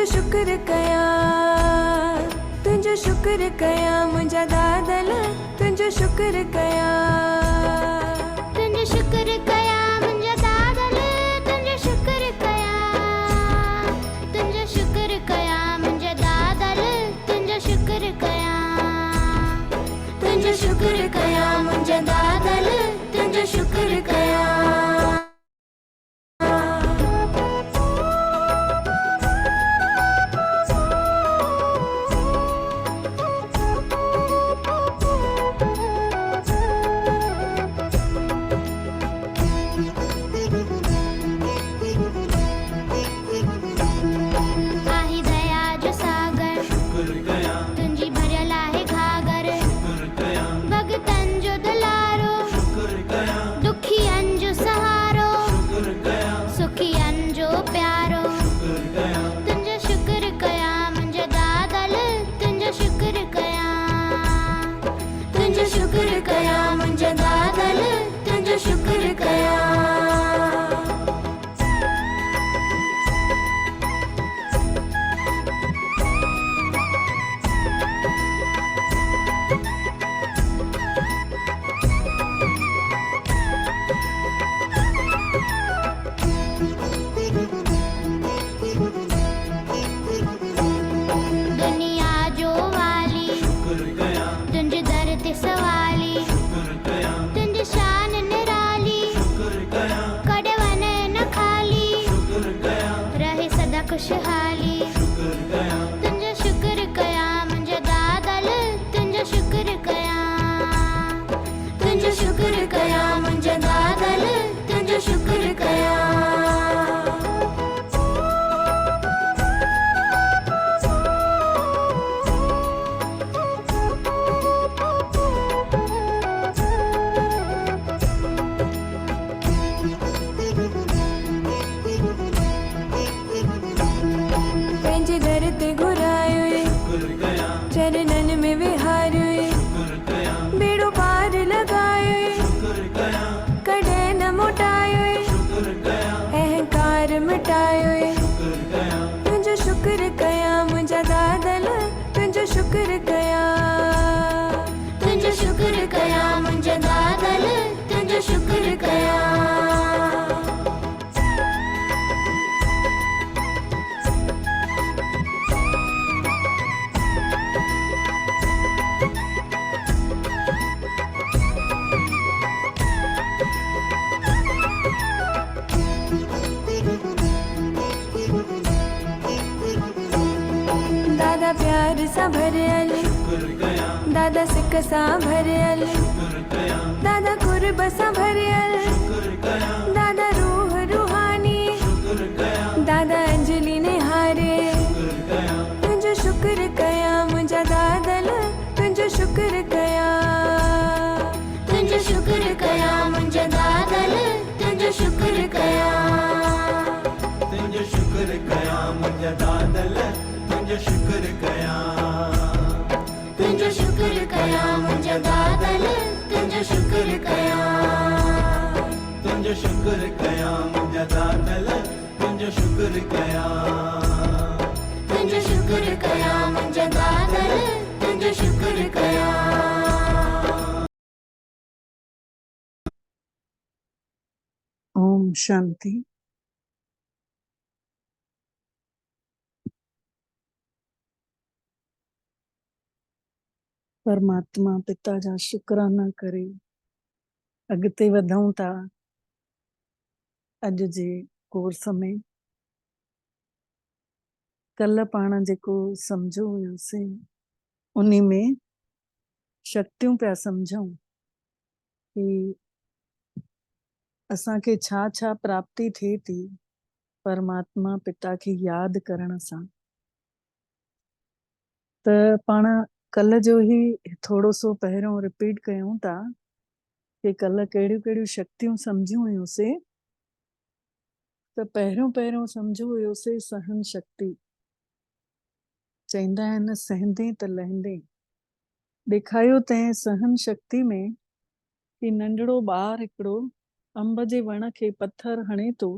शुक्र कया, तुझो शुक्र कया मुंहिंजा दादल, तुझो शुक्र कया, तुझो शुक्र कया मुंहिंजा दादल, तुझो शुक्र कया, तुझो शुक्र कया मुंहिंजा दादल, तुझो शुक्र कया, तुझो शुक्र कया मुंहिंजा दादल, तुझो शुक्र कया। आही दया जो सागर, तुंहिंजी भरियल आहे घागर, भगतन जो दुलारो, दुखियन जो सहारो, सुखियन जो प्यारो, तुंहिंजो शुक्र कया मुंहिंजो दादल, तुंहिंजो शुक्र कया, तुझो शुक्र कया मुंहिंजा दादल, तुझो शुक्र कया। दुनिया जो वाली, तुंहिंजे दर ते सवाली, तुंहिंजी शान निराली, कॾहिं वञे न खाली, रहे सदा खुशहाली, तुंहिंजो शुक्र कया मुंहिंजो दादल, तुंहिंजो शुक्र कया, तुझो शुक्र कया मुंहिंजा दादल, तुझो शुक्र कया। पंहिंजे दर ते घुरायो, चरणन में विहारियो, बेड़ो पार लगायो, कॾहिं न मोटायो, अहंकार मिटायो, तुझो शुक्र कया मुंहिंजा दादल, तुझो शुक्र कया, तुझो शुक्र कया मुंहिंजा दादल, तुझो शुक्र कया। दादा प्यार सां भरियल, दादा सिक सां भरियल, दादा कुर्ब सां भरियल, दादा रूह रूहानी, दादा अंजलि निहारे, तुझो शुक्र कया मुंहिंजा दादल, तुझो शुक्र कया, तुझो शुक्र कया मुंहिंजा दादल, तुझो शुक्र कया। तुझो शुक्र कया मुंहिंजा दादल, तुझो शुक्र कया, तुझो शुक्र कया मुंहिंजा दादल, तुझो शुक्र कया, तुझो शुक्र कया मुंहिंजा दादल, तुझो शुक्र कया, तुझो शुक्र कया मुंहिंजा दादल, तुझो शुक्र कया। ओम शांति। परमात्मा पिता जा शुकराना करे अॻिते वधूं था। अॼु जे कोर्स में कल पाण जेको सम्झो हुयोसीं उन्ही में शक्तियूं पिया सम्झूं कि असांखे छा छा प्राप्ति थिए थी परमात्मा पिता खे यादि करण सां। त पाण कल जो ही थोड़ो सो पहिरियों रिपीट कयूं था कि कल कहिड़ियूं कहिड़ियूं शक्तियूं सम्झियूं हुयूंसीं। त पहिरियों सम्झो हुयोसीं सहन शक्ति। चईंदा आहिनि सहंदे त लहंदे। ॾेखारियो तंहिं सहन शक्ति में कि नंढड़ो ॿार हिकिड़ो अंब जे वण खे पत्थर हणे थो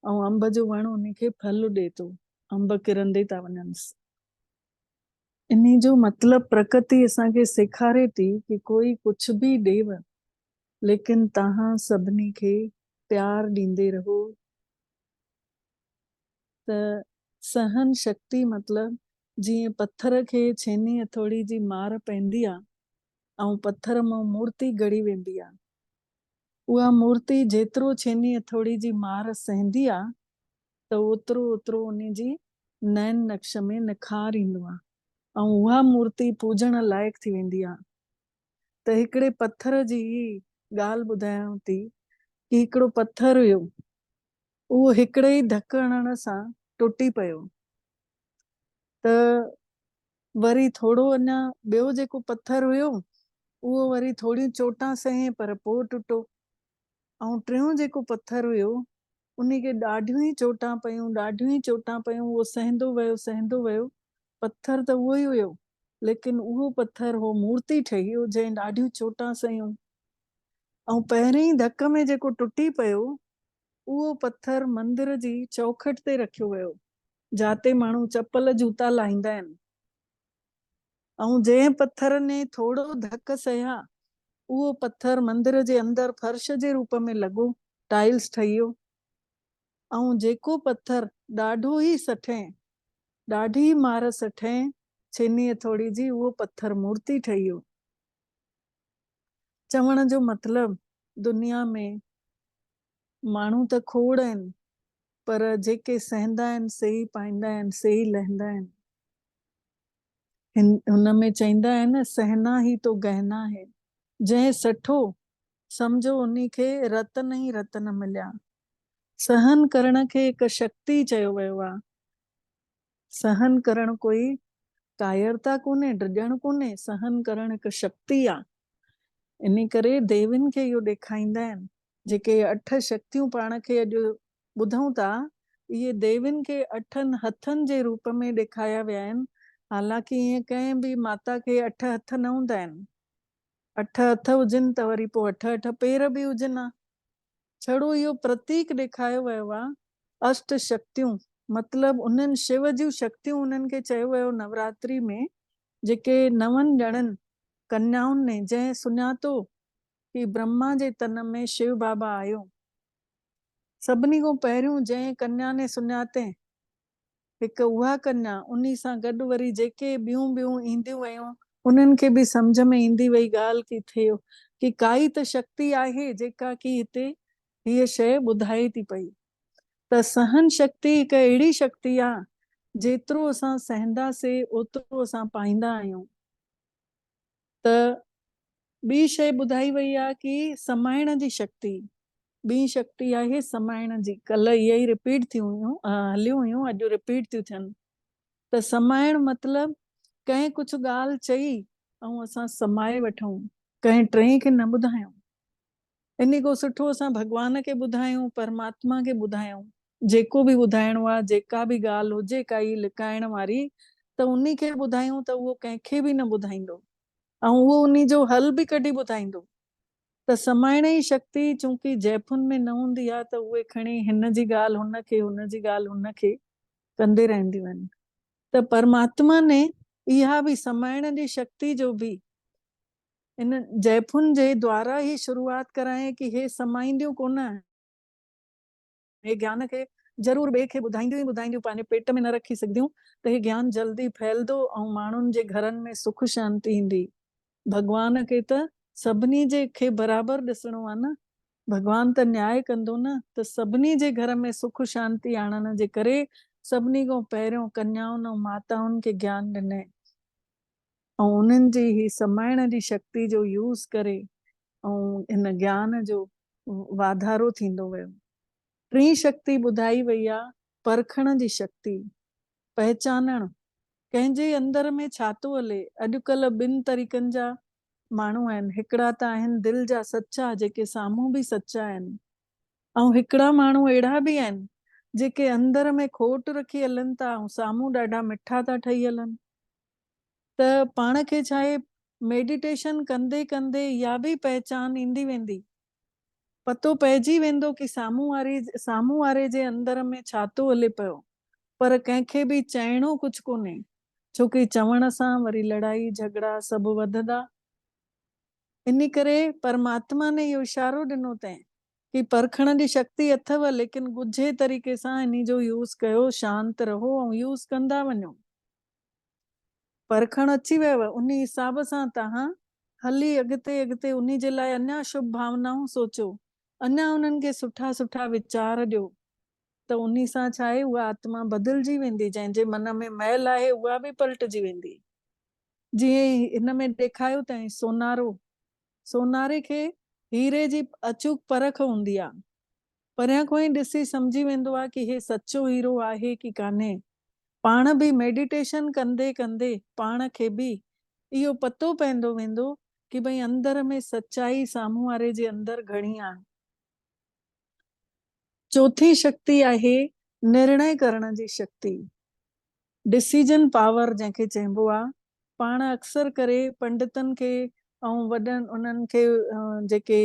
ऐं अंब जो वण उनखे फल ॾे थो अंब किरंदे था वञनि। इन जो मतिलबु प्रकृति असांखे सेखारे थी कि कोई कुझु बि ॾेव, लेकिन तव्हां सभिनी खे प्यार ॾींदे रहो। त सहन शक्ति मतिलबु जीअं पत्थर खे छेनी हथौड़ी जी मार पवंदी आहे ऐं पत्थर मां मूर्ति गड़ी वेंदी आहे, उहा मूर्ति जेतिरो छेनी हथौड़ी जी मार सहंदी आहे त ओतिरो ओतिरो उन जी नैन नक्श में निखार ईंदो आहे ऐं उहा मूर्ति पूजण लाइक़ु थी वेंदी आहे। त हिकिड़े पत्थर जी ॻाल्हि ॿुधायांव थी कि हिकिड़ो पत्थर हुयो, उहो हिकिड़े ई धक हणण सां टुटी पियो। त वरी थोरो अञा ॿियो जेको पत्थर हुयो उहो वरी थोरियूं चोटां सहे पर पोइ टुटो, ऐं टियों जेको पत्थर हुयो उन खे ॾाढियूं ई चोटां पयूं, उहो सहंदो वियो। पत्थर त उहो ई हुयो, लेकिन उहो पत्थर हो मूर्ति ठही हो जंहिं ॾाढियूं चोटां सहियूं। ऐं पहिरीं धक में जेको टुटी पियो उहो पत्थर मंदिर जी चौखट ते रखियो वियो, जाते माण्हू चपल जूता लाहींदा आहिनि। ऐं जंहिं पत्थर ने थोरो धक सहिया उहो पत्थर मंदिर जे अंदर फर्श जे रूप में लॻो, टाइल्स ठही वियो। ऐं जेको पत्थर ॾाढो ई सठें, ॾाढी मार सठें छेनी हथौड़ी जी, उहो पत्थर मूर्ति ठही वियो। चवण जो मतिलबु दुनिया में माण्हू त खोड़ आहिनि, पर जेके सहंदा आहिनि से ई पाईंदा आहिनि, से ई लहंदा आहिनि। हुन में चईंदा आहिनि सहना ही तो गहना है, जंहिं सठो सम्झो उन्ही खे रतन ई रतन मिलिया। सहन करण खे हिकु शक्ति चयो वियो आहे। सहन करण कोई कायरता कोन्हे, ड्रिजण कोन्हे, सहन करण हिकु शक्ति आहे। इन करे देवियुनि खे इहो ॾेखारींदा आहिनि, जेके 8 शक्तियूं पाण खे अॼु ॿुधूं था, इहे देवियुनि खे 8 हथनि जे रूप में ॾेखारिया विया आहिनि। हालांकि ईअं कंहिं बि माता खे 8 हथ न हूंदा आहिनि, 8 हथ हुजनि त वरी पोइ 8 पेर बि हुजनि हा। छड़ो इहो प्रतीक ॾेखारियो वियो आहे 8 शक्तियूं, मतिलबु उन्हनि शिव जूं शक्तियूं उन्हनि खे चयो वियो नवरात्रि में, जेके 9 ॼणनि कन्याउनि ने जंहिं सुञातो कि ब्रह्मा जे तन में शिव बाबा आयो, सभिनी खां पहिरियों जंहिं कन्या ने सुञाते हिकु उहा कन्या, उन सां गॾु वरी जेके ॿियूं ईंदियूं वयूं उन्हनि खे बि सम्झ में ईंदी वई ॻाल्हि कि थियो कि काई त शक्ति आहे जेका कि हिते हीअ शइ ॿुधाए थी पई। त सहन शक्ति हिकु अहिड़ी शक्ति आहे, जेतिरो असां सहंदासीं ओतिरो असां पाईंदा आहियूं। त ॿी शइ ॿुधाई वई आहे कि समाइण जी शक्ति, ॿी शक्ति आहे समाइण जी। कल्ह इहे ई रिपीट थियूं हुयूं, हलियूं हुयूं, अॼु रिपीट थियूं थियनि। त समाइण मतिलबु कंहिं कुझु ॻाल्हि चई ऐं असां समाए वठूं, कंहिं टे खे न ॿुधायूं। इन खां सुठो असां भॻवान खे ॿुधायूं, परमात्मा खे ॿुधायूं, जेको बि ॿुधाइणो आहे, जेका बि ॻाल्हि हुजे काई लिकाइण वारी, त उन खे ॿुधायूं त उहो कंहिंखे बि न ॿुधाईंदो ऐं उहो उन जो हल बि कढी ॿुधाईंदो। त समाइण जी शक्ति चूंकि जैफुनि में न हूंदी आहे त उहे खणी हिन जी ॻाल्हि हुनखे, हुन जी ॻाल्हि हुनखे कंदे रहंदियूं आहिनि। त परमात्मा ने इहा बि समाइण जी शक्ति जो बि इन जैफुनि जे द्वारा ई शुरूआत कराए कि हे समाईंदियूं कोन, हे ज्ञान खे ज़रूर ॿिए खे ॿुधाईंदियूं ई ॿुधाईंदियूं, पंहिंजे पेट में न रखी सघंदियूं, त हे ज्ञान जल्दी फैलंदो ऐं माण्हुनि जे घरनि में सुख शांति ईंदी। भॻवान खे त सभिनी जे खे बराबरि ॾिसणो आहे न, भॻवान त न्याय कंदो न, त सभिनी जे घर में सुख शांति आणण जे करे सभिनी खां पहिरियों कन्याउनि ऐं माताउनि खे ज्ञान ॾिनई ऐं उन्हनि जी ही समाइण जी शक्ति जो यूज़ करे ऐं इन ज्ञान जो वाधारो थींदो वियो। टी शक्ति ॿुधाई वई आहे परखण जी शक्ति, पहचानण कंहिंजे अंदर में छा थो हले। अॼुकल्ह 2 तरीक़नि जा माण्हू आहिनि, हिकिड़ा त आहिनि दिलि जा सचा, जेके साम्हूं बि सचा आहिनि, ऐं हिकिड़ा माण्हू अहिड़ा बि आहिनि जेके अंदर में खोट रखी हलनि था ऐं साम्हूं ॾाढा मिठा था ठही हलनि। त पाण खे छा आहे, मेडिटेशन कंदे कंदे या बि पहचान ईंदी वेंदी, पतो पइजी वेंदो कि साम्हूं वारे जे अंदर में छा थो हले पियो। पर कंहिंखे बि चइणो कुझु कोन्हे, छोकी चवण सां वरी लड़ाई झगड़ा सभु वधंदा। इन करे परमात्मा ने इहो इशारो ॾिनो अथई कि परखण जी शक्ति अथव, लेकिन ॻुझे तरीक़े सां इन जो यूज़ कयो, शांत रहो ऐं यूज़ कंदा वञो। परखण अची वियव, उन हिसाब सां तव्हां हली अॻिते उन जे लाइ अञा शुभ भावनाऊं सोचो, अञा उन्हनि खे सुठा सुठा वीचार ॾियो, त उन सां छा आहे, उहा आत्मा बदिलजी वेंदी, जंहिंजे मन में मैल आहे उहा बि पलटजी वेंदी। जीअं हिन में ॾेखारियो अथई सोनारे खे हीरे जी अचूक परख हूंदी आहे, परियां खां ई ॾिसी सम्झी वेंदो आहे कि हे सचो हीरो आहे कि कान्हे। पाण बि मेडिटेशन कंदे कंदे पाण खे बि इहो पतो पवंदो वेंदो कि भई अंदर में सच्चाई साम्हूं वारे जे अंदर घणी आहे। चौथी शक्ति आहे निर्णय करण जी शक्ति, डिसीजन पावर जंहिंखे चइबो आहे। पाण अक्सर करे पंडितनि खे ऐं वॾनि उन्हनि खे जेके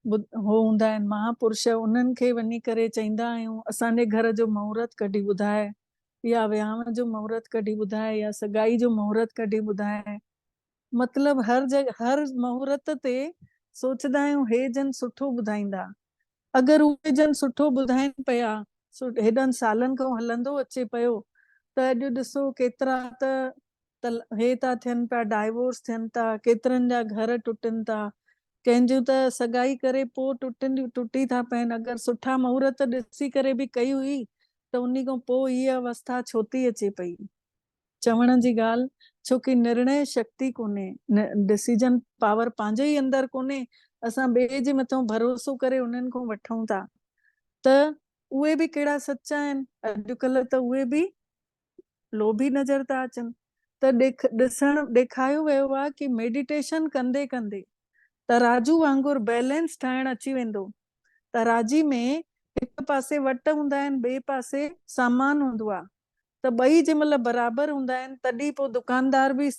हो हूंदा आहिनि महापुरुष, उन्हनि खे वञी करे चईंदा आहियूं असांजे घर जो मुहूर्त कढी ॿुधाए, या विहांव जो मुहूर्त कढी ॿुधाए, या सगाई जो मुहूर्त कढी ॿुधाए। मतलब हर जगह हर मुहूर्त ते सोचदा आहियूं हे जन सुठो ॿुधाईंदा। अगरि उहे जन सुठो ॿुधाइनि पिया, हेॾनि सालनि खां हलंदो अचे पियो, त अॼु ॾिसो केतिरा त हे था थियनि पिया, डाइवोर्स थियनि था, केतिरनि जा घर टुटनि था, कंहिंजूं त सगाई करे पोइ टुटी था पइनि। अगरि सुठा मुहूर्त ॾिसी करे बि कई हुई त उन खां पोइ हीअ अवस्था छो थी अचे पई। चवण जी ॻाल्हि, छोकी निर्णय शक्ति कोन्हे, डिसीजन पावर पंहिंजे ई अंदरि कोन्हे, असां ॿिए जे मथां भरोसो करे उन्हनि खां वठूं था, त उहे बि कहिड़ा सचा आहिनि। अॼुकल्ह त उहे बि लोभी नज़र था अचनि। त ॾेखारियो वियो आहे कि मेडिटेशन कंदे कंदे तराजू वांगुरु बैलेंस ठाहिण अची वेंदो। तराजी में हिकु पासे वट हूंदा आहिनि, ॿिए पासे सामान हूंदो आहे, त ॿई जंहिं महिल बराबरि हूंदा आहिनि तॾहिं पोइ दुकानदार बि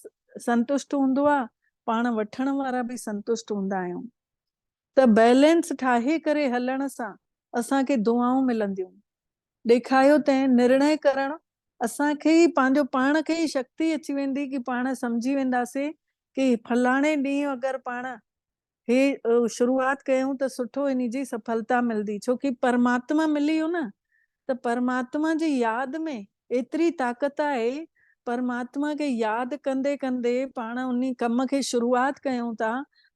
संतुष्ट हूंदो आहे, पाण वठण वारा बि संतुष्ट हूंदा आहियूं। त बैलेंस ठाहे करे हलण सां असांखे दुआऊं मिलंदियूं। ॾेखारियो अथई निर्णय करणु, असांखे ई पंहिंजो पाण खे ई शक्ति अची वेंदी कि पाण सम्झी वेंदासीं कि फलाणे ॾींहुं अगरि पाण हे शुरूआत कयूं त सुठो इन जी सफलता मिलंदी, छोकी परमात्मा मिली वियो न। त परमात्मा जी यादि में एतिरी ताक़त आहे, परमात्मा खे यादि कंदे कंदे पाण उन कम खे शुरूआत कयूं था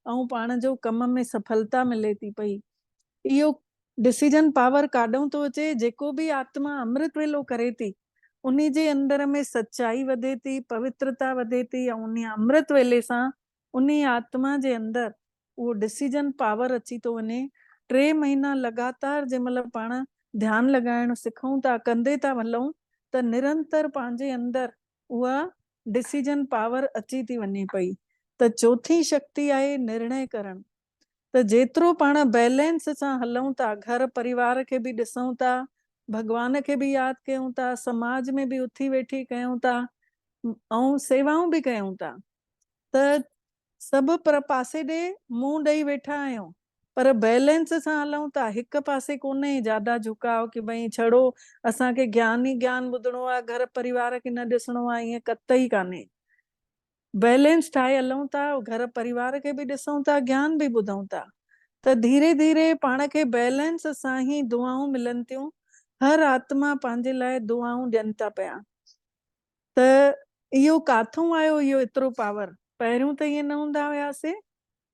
ऐं पाण जो कम में सफलता मिले थी पई। इहो डिसीजन पावर काॾों थो अचे, जेको बि आत्मा अमृत वेलो करे थी उन जे अंदर में सच्चाई वधे थी, पवित्रता वधे थी, ऐं उन अमृत वेले सां उन आत्मा जे अंदर उहो डिसीजन पावर अची थो वञे। 3 महीना लगातार जंहिं महिल पाण ध्यानु लॻाइण सिखूं था, कंदे था हलूं, त निरंतर पंहिंजे अंदर उहा डिसीजन पावर अची थी वञे पई। त चौथी शक्ति आहे निर्णय करणु। त जेतिरो पाण बैलेंस सां हलूं था, घर परिवार खे बि ॾिसूं था, भॻवान खे बि यादि कयूं था, समाज में बि उथी वेठी कयूं था, ऐं सेवाऊं बि कयूं था, त सभु पर पासे ॾे मुंहुं ॾेई वेठा आहियूं, पर बैलेंस सां हलूं था। हिकु पासे कोन्हे ज्यादा झुकाव कि भई छड़ो असांखे ज्ञान ई ज्ञान ॿुधणो आहे, घर परिवार खे न ॾिसणो आहे, ईअं कतई कान्हे। बैलेंस ठाहे हलूं था, घर परिवार खे बि ॾिसूं था, ज्ञान बि ॿुधूं था, त धीरे धीरे पाण खे बैलेंस सां ई दुआऊं मिलनि थियूं। हर आत्मा पंहिंजे लाइ दुआऊं ॾियनि था पिया। त इहो काथों आयो, इहो एतिरो पावर? पहिरियों त ईअं न हूंदा हुयासीं।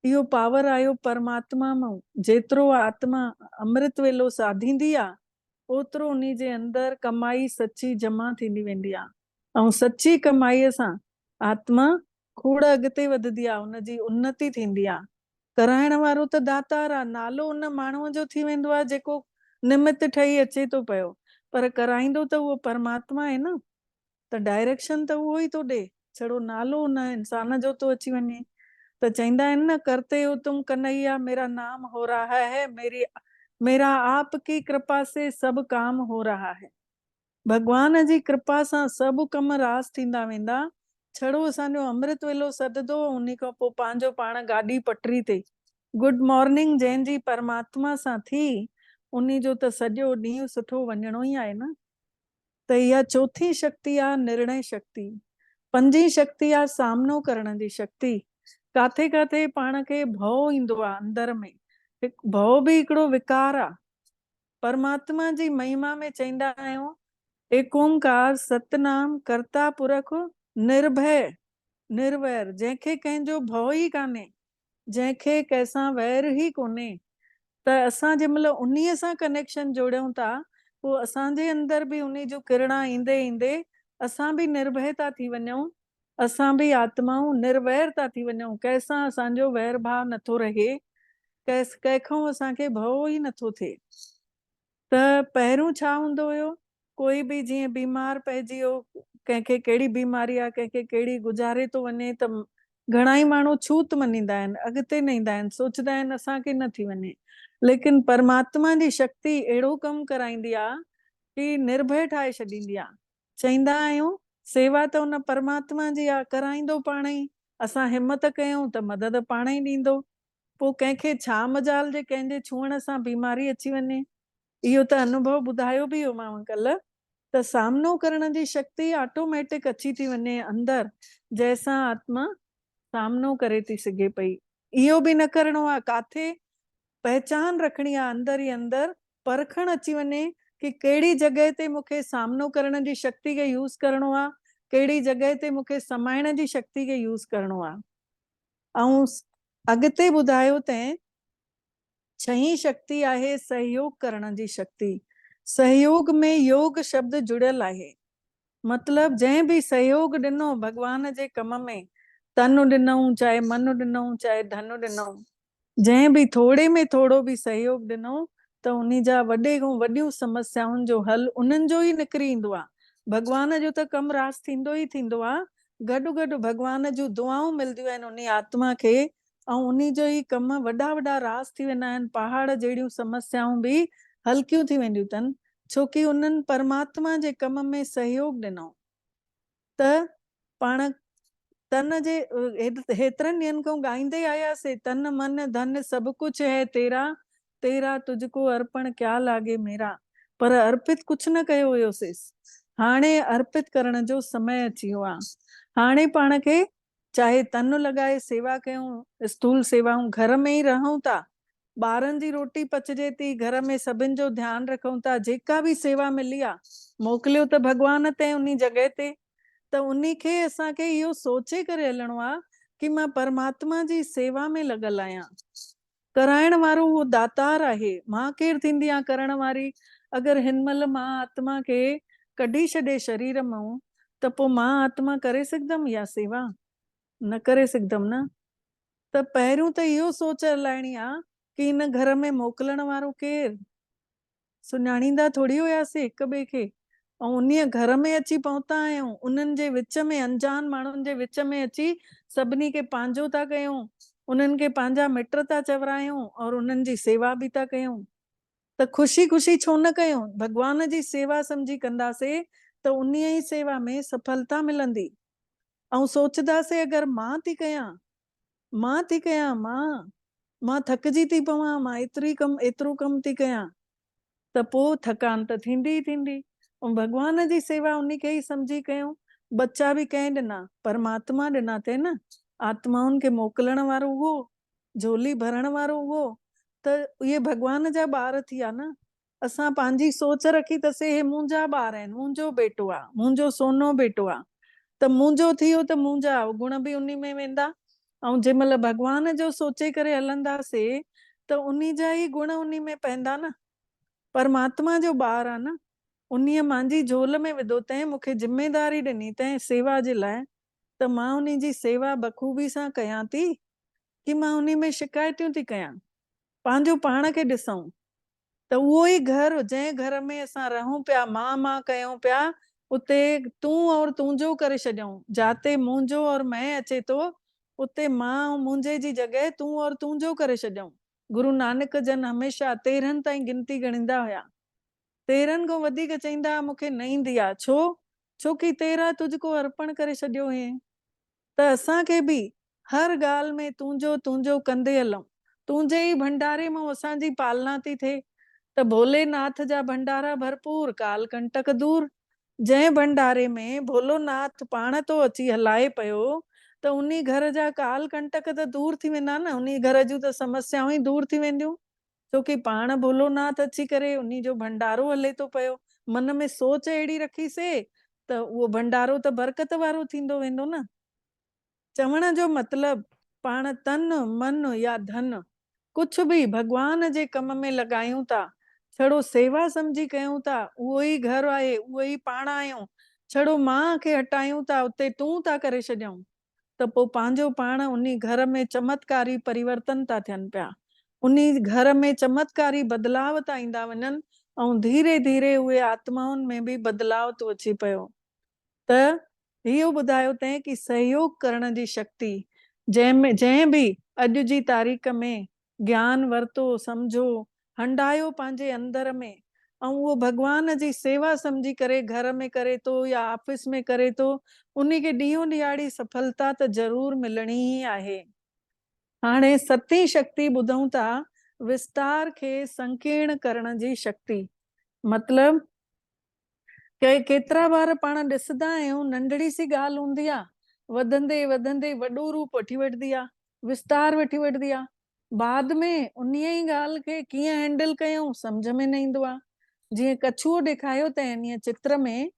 इहो पावर आयो परमात्मा मां। जेतिरो आत्मा अमृत वेलो साधींदी आहे, ओतिरो उन जे अंदरि कमाई सची जमा थींदी वेंदी आहे, ऐं सची कमाईअ सां आत्मा खोड़ अॻिते वधंदी आहे, उनजी उन्नति थींदी आहे। कराइण वारो त दातार आहे, नालो उन माण्हूअ जो थी वेंदो आहे जेको निमित ठही अचे थो पियो, पर कराईंदो त उहो परमात्मा आहे न। त डायरेक्शन त उहो ई थो ॾे, छड़ो नालो उन इंसान जो थो अची वञे। त चईंदा आहिनि न, करते हो तुम कन्हैया मेरा नाम हो रहा है, मेरा आपकी कृपा से सब काम हो रहा है। भगवान जी कृपा सां सभु कम रास थींदा वेंदा, छड़ो असांजो अमृत वेलो सददो, उन खां पोइ पंहिंजो पाण गाॾी पटरी ते। गुड मॉर्निंग जंहिंजी परमात्मा सां थी, उन जो त सॼो ॾींहुं सुठो वञणो ई आहे न। त इहा चौथी शक्ति आहे निर्णय शक्ति। पंजी शक्ति आहे सामनो करण जी शक्ति। काथे काथे पाण खे भउ ईंदो आहे अंदर में, भउ बि हिकिड़ो विकार आहे। परमात्मा जी महिमा में चईंदा आहियूं एक ओंकार सतनाम करता पुरख निर्भय निर्वैर, जंहिंखे कंहिंजो भउ ई कान्हे, जंहिंखे कंहिंसां वैर ई कोन्हे। त असां जंहिंमहिल उन्हीअ सां कनेक्शन जोड़ियूं था, पोइ असांजे अंदर बि उन जो किरणा ईंदे ईंदे असां बि निर्भय था थी वञूं, असां बि आत्माऊं निर्वैर था थी वञूं। कंहिंसां असांजो वैर भाव नथो रहे, कंहिंखां असांखे भउ ई नथो थिए। त पहिरियों छा हूंदो हुयो, कोई बि जीअं बीमार पइजी वियो, कंहिंखे कहिड़ी बीमारी आहे, कंहिंखे कहिड़ी गुज़ारे थो वञे, त घणाई माण्हू छूत मञींदा आहिनि, अॻिते न ईंदा आहिनि, सोचंदा आहिनि असांखे न थी वञे। लेकिन परमात्मा जी शक्ति अहिड़ो कमु कराईंदी आहे कि निर्भय ठाहे छॾींदी आहे। चईंदा आहियूं सेवा त उन परमात्मा जी आहे, कराईंदो पाण ई, असां हिमत कयूं त मदद पाण ई ॾींदो। पोइ कंहिंखे छा मजाल जे कंहिंजे छुअण सां बीमारी अची वञे। इहो त अनुभव ॿुधायो बि हो मां कल्ह, त सामनो करण जी शक्ति ऑटोमेटिक अची थी वञे अंदर, जंहिंसां आत्मा सामनो करे थी सघे पई। इहो बि न करिणो आहे, काथे पहचान रखणी आहे अंदर ई अंदर, परखण अची वञे कि कहिड़ी जॻह ते मूंखे सामनो करण जी शक्ति खे यूज़ करिणो आहे, कहिड़ी जॻह ते मूंखे समाइण जी शक्ति खे यूज़ करिणो आहे। ऐं अॻिते ॿुधायो तैं छही शक्ति आहे सहयोग करण जी शक्ति। सहयोग में योग शब्द जुड़ियल आहे। मतलब जंहिं बि सहयोग ॾिनो भगवान जे कम में, तन ॾिनऊं, चाहे मन ॾिनऊं, चाहे धन ॾिनऊं, जंहिं बि थोड़े में थोड़ो बि सहयोग ॾिनो, त उन्ही जा वॾे खां वॾियूं समस्याउनि जो हल उन्हनि जो ई निकिरी ईंदो आहे। भगवान जो त कमु रास थींदो ई थींदो आहे, गॾु गॾु भगवान जूं दुआऊं मिलदियूं आहिनि उन आत्मा खे, ऐं उन्ही जो ई कम वॾा वॾा रास थी वेंदा आहिनि। पहाड़ जहिड़ियूं समस्याऊं बि हल्कियूं थी वेंदियूं अथनि, छोकी उन्हनि परमात्मा जे कम में सहयोग ॾिनो। त पाण तन जे हेतिरनि ॾींहंनि खां ॻाईंदे आयासीं, तन मन धन सब कुछ है तेरा, तेरा तुझको अर्पण क्या लागे मेरा, पर अर्पित कुझु न कयो हुयोसीं। हाणे अर्पित करण जो समय अची वियो आहे। हाणे पाण खे चाहे तन लॻाए सेवा कयूं, स्थूल सेवाऊं घर में ई रहूं था, ॿारनि जी रोटी पचजे थी, घर में सभिनि जो ध्यानु रखूं था, जेका बि सेवा मिली आहे मोकिलियो त भगवान ते उन जॻह ते, त उन्ही खे असांखे इहो सोचे करे हलणो आहे कि मां परमात्मा जी सेवा में लॻल आहियां। कराइण वारो उहो दातार आहे, मां केरु थींदी आहियां करण वारी। अगरि हिन महिल मां आत्मा खे कढी छॾे शरीर मां, त पोइ मां आत्मा करे सघंदमि इहा सेवा? न करे सघंदमि न। त पहिरियों त इहो सोच हलाइणी आहे कि हिन घर में मोकिलण वारो केरु, सुञाणींदा थोड़ी हुयासीं हिक ॿिए खे, ऐं उन्हीअ घर में अची पहुता आहियूं, उन्हनि जे विच में, अनजान माण्हुनि जे विच में अची सभिनी खे पंहिंजो था कयूं, उन्हनि खे पंहिंजा मिट था चवरायूं और उन्हनि जी सेवा बि था कयूं। त ख़ुशी ख़ुशी छो न कयूं? भगवान जी सेवा सम्झी कंदासीं त उन्हीअ ई सेवा में सफलता मिलंदी। ऐं सोचंदासीं अगरि मां थी कयां, मां थकिजी थी पवां, मां एतिरो कमु थी कयां, त पोइ थकान त थींदी ई थींदी। ऐं भगवान जी सेवा उन्ही खे ई सम्झी कयूं। बच्चा बि कंहिं ॾिना? परमात्मा ॾिना थे न। आत्माउनि खे मोकिलण वारो उहो, झोली भरण वारो उहो, त इहे भगवान जा ॿार थी विया न। असां पंहिंजी सोच रखी तसे हे मुंहिंजा ॿार आहिनि, मुंहिंजो बेटो आहे, मुंहिंजो सोनो बेटो आहे, त मुंहिंजो थी वियो त मुंहिंजा गुण बि उन्ही में वेंदा। ऐं जंहिं महिल भगवान जो सोचे करे हलंदासीं त उन्ही जा ई गुण उन्ही में पवंदा न। परमात्मा जो ॿार आहे न, उन्हीअ मुंहिंजी झोल में विधो तंहिं, मूंखे ज़िमेदारी ॾिनी तंहिं सेवा जे लाइ, त मां उन्ही जी सेवा बख़ूबी सां कयां थी कि मां उन्ही में शिकायतियूं थी कयां? पंहिंजो पाण खे ॾिसूं त उहो ई घर, जंहिं घर में असां रहूं पिया, मां कयूं पिया, उते तूं और तुंहिंजो करे छॾियऊं। जाते मुंहिंजो और मैं अचे थो, उते मां ऐं मुंहिंजे जी जॻह तूं और तुंहिंजो करे छॾियऊं। गुरु नानक जन हमेशह 13 ताईं गिनती ॻणींदा हुया। 13 खां वधीक चईंदा मूंखे न ईंदी आहे। छोकी 13 तुझको अर्पण करे छॾियो हुयईं। त असांखे बि हर ॻाल्हि में तुंहिंजो कंदे हलूं। तुंहिंजे ई भंडारे मां असांजी पालना थी थिए। त भोलेनाथ जा भंडारा भरपूर, काल कंटक दूर। जंहिं भंडारे में भोलोनाथ पाण तो अची हलाए पियो त उन्ही घर जा काल कंटक त दूर थी वेंदा न, उन्ही घर जूं त समस्याऊं ई दूर थी वेंदियूं, छोकी पाण भोलोनाथ अची करे उन्ही जो भंडारो हले थो पियो। मन में सोच अहिड़ी रखीसीं त उहो भंडारो त बरकत वारो थींदो वेंदो न। चवण जो मतिलब पाण तन मन या धन कुछ बि भगवान जे कम में लॻायूं था, छड़ो सेवा समझी कयूं था, उहो ई घर आहे, उहो ई पाण आहियूं, छड़ो मां खे हटायूं था उते तूं था करे छॾियूं, त पोइ पंहिंजो पाण उन्ही घर में चमत्कारी परिवर्तन था थियनि पिया, उन्ही घर में चमत्कारी बदलाव था ईंदा वञनि, ऐं धीरे धीरे उहे आत्माउनि में बि बदलाव थो अची पियो। त इहो ॿुधायो तंहिं कि सहयोग करण जी शक्ति जंहिं बि अॼु जी तारीख़ में ज्ञान वरितो, सम्झो, हंडायो पंहिंजे अंदर में, ऐं उहो भगवान जी सेवा समझी करे घर में करे थो या ऑफिस में करे थो, उन खे ॾींहों ॾियारी सफलता त ज़रूर मिलणी ई आहे। हाणे सती शक्ति ॿुधूं था, विस्तार खे संकीर्ण करण जी शक्ति। मतलब केतिरा बार पाण ॾिसंदा आहियूं, नंढड़ी सी ॻाल्हि हूंदी आहे, वधंदे वधंदे वॾो रूप वठी वठंदी आहे, विस्तार वठी वठंदी आहे, बाद में उन ई ॻाल्हि खे कीअं हैंडल कयूं सम्झ में न ईंदो आहे। जीअं कछुओ ॾेखारियो अथनि इन चित्र में,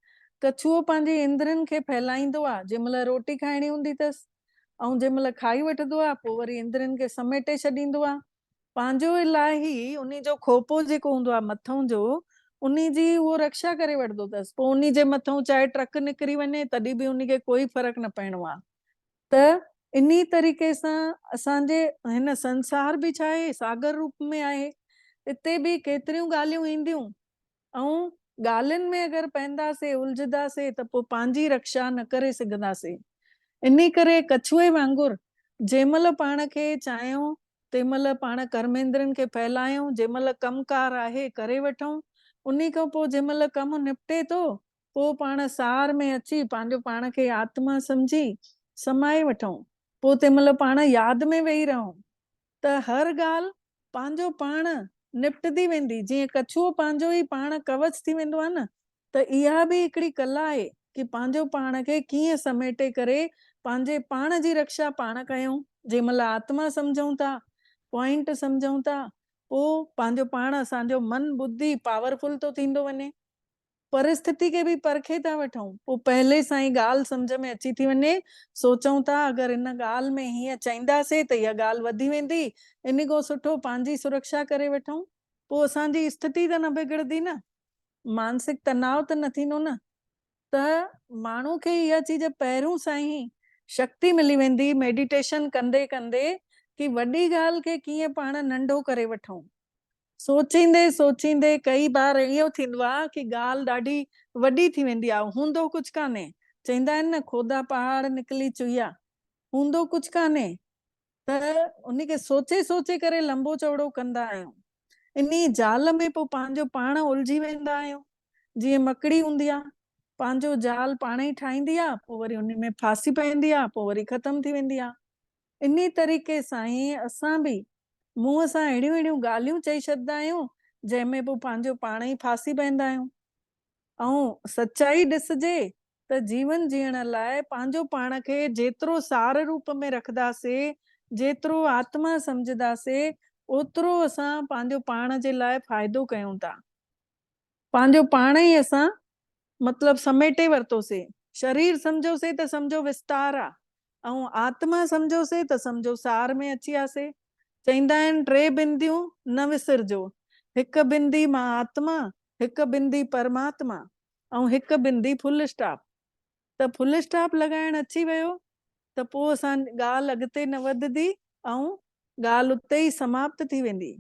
कछुओ पंहिंजे इंद्रनि खे फैलाईंदो आहे, जंहिं महिल रोटी खाइणी हूंदी अथसि, ऐं जंहिं महिल खाई वठंदो आहे पोइ वरी इंद्रनि खे समेटे छॾींदो आहे। पंहिंजो इलाही उन जो खोपो जेको हूंदो आहे मथां जो, उन जी उहो रक्षा करे वठंदो अथसि, पोइ उन जे मथां चाहे ट्रक निकिरी वञे तॾहिं बि उनखे कोई फर्क़ु न पवणो आहे। त इन्ही तरीक़े सां असांजे हिन संसार बि छा आहे, सागर रूप में आहे, हिते बि केतिरियूं ॻाल्हियूं ईंदियूं, ऐं ॻाल्हियुनि में अगरि पवंदासीं, उलझंदासीं त पोइ पंहिंजी रक्षा न करे सघंदासीं। इन करे कछुए वांगुरु जंहिं महिल पाण खे चाहियूं तंहिं महिल पाण कर्मेंद्रनि खे फैलायूं, जंहिं महिल कमकार आहे करे वठूं, उन खां पोइ जंहिं महिल कमु निपटे थो पोइ पाण सार में अची पंहिंजो पाण खे आत्मा समझी समाए वठूं, पोइ तंहिं महिल पाण यादि में वेही रहूं, त हर ॻाल्हि पंहिंजो पाण निपटदी वेंदी। जीअं कछुओ पंहिंजो ई पाण कवच थी वेंदो आहे न, त इहा बि हिकिड़ी कला आहे कि पंहिंजो पाण खे कीअं समेटे करे पंहिंजे पाण जी रक्षा पाण कयूं। जंहिं महिल आत्मा सम्झूं था, पॉइंट सम्झूं था, पोइ पंहिंजो पाण असांजो मन बुद्धि पावरफुल थो थींदो वञे, परिस्थिति खे बि परखे था वठूं, पोइ पहले सां ई ॻाल्हि सम्झ में अची थी वञे, सोचूं था अगरि इन ॻाल्हि में हीअं चईंदासीं त इहा ॻाल्हि वधी वेंदी, इन खां सुठो पंहिंजी सुरक्षा करे वठूं, पोइ असांजी स्थिति त न बिगड़दी न, मानसिक तनाव त न थींदो न। त माण्हू खे इहा चीज पहिरियों सां ई शक्ति मिली वेंदी मेडिटेशन कंदे कंदे, कि वॾी ॻाल्हि खे कीअं पाण नंढो करे वठूं। सोचींदे सोचींदे कई बार इहो थींदो आहे कि ॻाल्हि ॾाढी वॾी थी वेंदी आहे, हूंदो कुझु कान्हे, चईंदा आहिनि न खोदा पहाड़ निकली चुया, हूंदो कुझु कान्हे, त उनखे सोचे सोचे करे लंबो चौड़ो कंदा आहियूं, इन जाल में पोइ पंहिंजो पाण उलझी वेंदा आहियूं। जीअं मकड़ी हूंदी आहे, पंहिंजो जाल पाण ई ठाहींदी आहे, पोइ वरी उन में फासी पवंदी आहे, पोइ वरी ख़तम थी वेंदी आहे। इन तरीक़े सां ई असां बि मुंहं सां अहिड़ियूं अहिड़ियूं ॻाल्हियूं चई छॾंदा आहियूं जंहिंमें पोइ पंहिंजो पाण ई फासी पवंदा आहियूं। ऐं सच्चाई ॾिसजे त जीवन जीअण लाइ पंहिंजो पाण खे जेतिरो सार रूप में रखंदासीं, जेतिरो आत्मा सम्झंदासीं, ओतिरो असां पंहिंजो पाण जे लाइ फ़ाइदो कयूं था। पंहिंजो पाण ई असां मतलब समेटे वरितोसीं, शरीर सम्झोसीं त सम्झो विस्तार आहे, ऐं आत्मा सम्झोसीं त सम्झो सार में अची वियासीं। चईंदा आहिनि 3 बिंदियूं न विसरजो, 1 बिंदी मां आत्मा, 1 बिंदी परमात्मा, ऐं 1 बिंदी फुल स्टॉप। त फुल स्टॉप लॻाइण अची वियो त पोइ असां ॻाल्हि अॻिते न वधंदी, ऐं ॻाल्हि उते ई समाप्त थी वेंदी।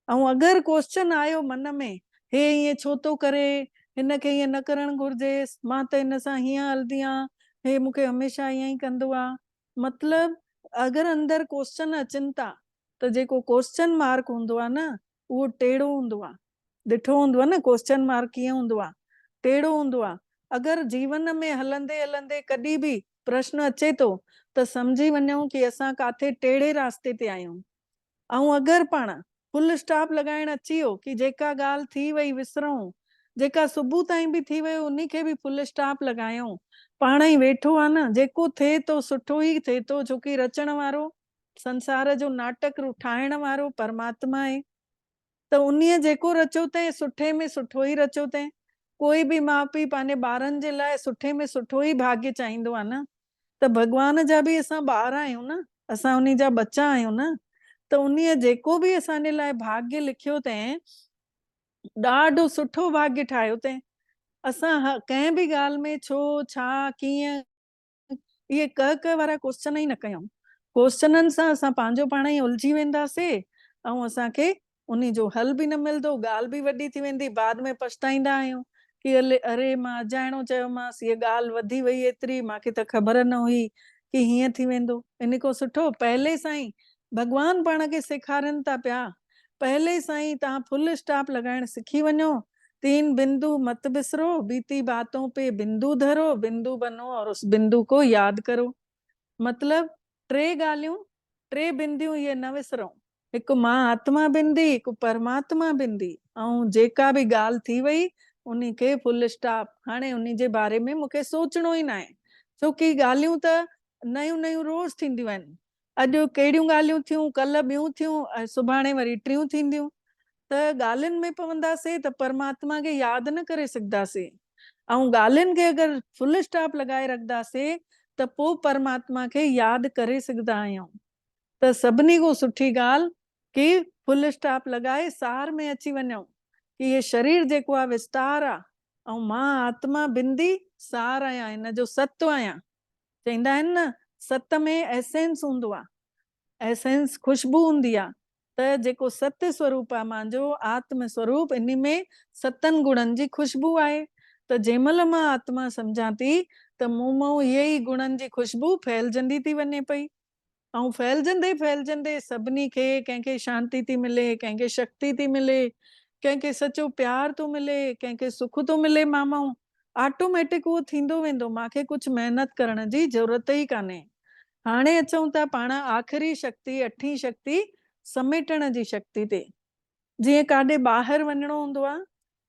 ऐं अगरि क्वेश्चन आयो मन में, हे ईअं छो थो करे, हिनखे ईअं न करणु घुरिजेसि, मां त हिन सां हीअं हलंदी आहियां, हे मूंखे हमेशह ईअं ई कंदो आहे, मतलब अगरि अंदरि क्वेश्चन अचनि था त जेको क्वेश्चन मार्क हूंदो आहे न, उहो टेढ़ो हूंदो आहे। ॾिठो हूंदो आहे न क्वेश्चन मार्क कीअं हूंदो आहे, टेढ़ो हूंदो आहे। अगरि जीवन में हलंदे हलंदे कॾहिं बि प्रश्न अचे थो त सम्झी वञूं कि असां काथे टेढ़े रास्ते ते आहियूं। ऐं अगरि पाण फुल स्टॉप लॻाइण अची वियो कि जेका ॻाल्हि थी वई विसरूं, जेका सुबुह ताईं बि थी वियो उन खे बि फुल स्टॉप लॻायूं। पाण ई वेठो आहे न, जेको थिए थो सुठो ई थिए थो, छोकी रचण वारो संसार जो नाटक ठाहिण वारो परमात्मा आहे। त उन्हीअ जेको रचियो अथई सुठे में सुठो ई रचियो अथई। कोई बि माउ पीउ पंहिंजे ॿारनि जे लाइ सुठे में सुठो ई भाग्य चाहींदो आहे न। त भॻवान जा बि असां ॿार आहियूं न, असां उन जा बच्चा आहियूं न। त उन्हीअ जेको बि असांजे लाइ भाग्य लिखियो अथई ॾाढो सुठो भाग्य ठाहियो अथई। असां कंहिं बि ॻाल्हि में छो छा कीअं इहे क वारा क्वेश्चन ई न कयूं। क्वेश्चननि सां असां पंहिंजो पाण ई उलझी वेंदासीं ऐं असांखे उन जो हल बि न मिलंदो, ॻाल्हि बि वॾी थी वेंदी, बाद में पछताईंदा आहियूं कि अरे मां अजाणो चयोमांसि, हीअ ॻाल्हि वधी वई एतिरी, मूंखे त ख़बर न हुई कि हीअं थी वेंदो। इन खां सुठो पहले सां ई भॻवान पाण खे सेखारनि था पिया, पहले सां ई तव्हां फुल स्टॉप लॻाइण सिखी वञो। 3 बिंदु मत बिसरो, बीती बातों पे बिंदु धरो, बिंदु बनो और उस बिंदु को याद करो। मतलब 3 ॻाल्हियूं 3 बिंदियूं इहे न विसरो। हिकु मां आत्मा बिंदी, हिकु परमात्मा बिंदी, ऐं जेका बि ॻाल्हि थी वई उन खे फुल स्टॉप। हाणे उन जे बारे में मूंखे सोचणो ई न आहे, छोकी ॻाल्हियूं त नयूं नयूं रोज़ थींदियूं आहिनि। अॼु कहिड़ियूं ॻाल्हियूं थियूं, कल्ह ॿियूं थियूं, सुभाणे वरी 3 थींदियूं। त ॻाल्हियुनि में पवंदासीं त परमात्मा खे यादि न करे सघंदासीं, ऐं ॻाल्हियुनि खे अगरि फुल स्टॉप लॻाए रखंदासीं त पोइ परमात्मा खे यादि करे सघंदा आहियूं। त सभिनी खां सुठी ॻाल्हि कि फुल स्टॉप लॻाए सार में अची वञूं कि इहे शरीर जेको आहे विस्तार आहे, ऐं मां आत्मा बिंदी सार आहियां, हिन जो सत्व आहियां। चवंदा आहिनि न, सत में एसेंस हूंदो आहे, एसेंस खुशबू हूंदी आहे। त जेको सत्य स्वरूप आहे मुंहिंजो आत्म स्वरूप, इन में 7 गुणनि जी खुशबू आहे। त जंहिं महिल मां आत्मा सम्झां थी त मूं मां इहे ई गुणनि जी खुशबू फैलजंदी थी वञे पई, ऐं फैलजंदे फैलजंदे सभिनी खे, कंहिंखे शांती थी मिले, कंहिंखे शक्ति थी मिले, कंहिंखे सचो प्यार थो मिले, कंहिंखे सुख थो मिले। मां ऑटोमेटिक उहो थींदो वेंदो, मूंखे कुझु महिनत करण जी ज़रूरत ई कान्हे। हाणे अचूं था पाण आख़िरी शक्ति, 8हीं शक्ति, समेटण जी शक्ति ते। जीअं काॾे ॿाहिरि वञिणो हूंदो आहे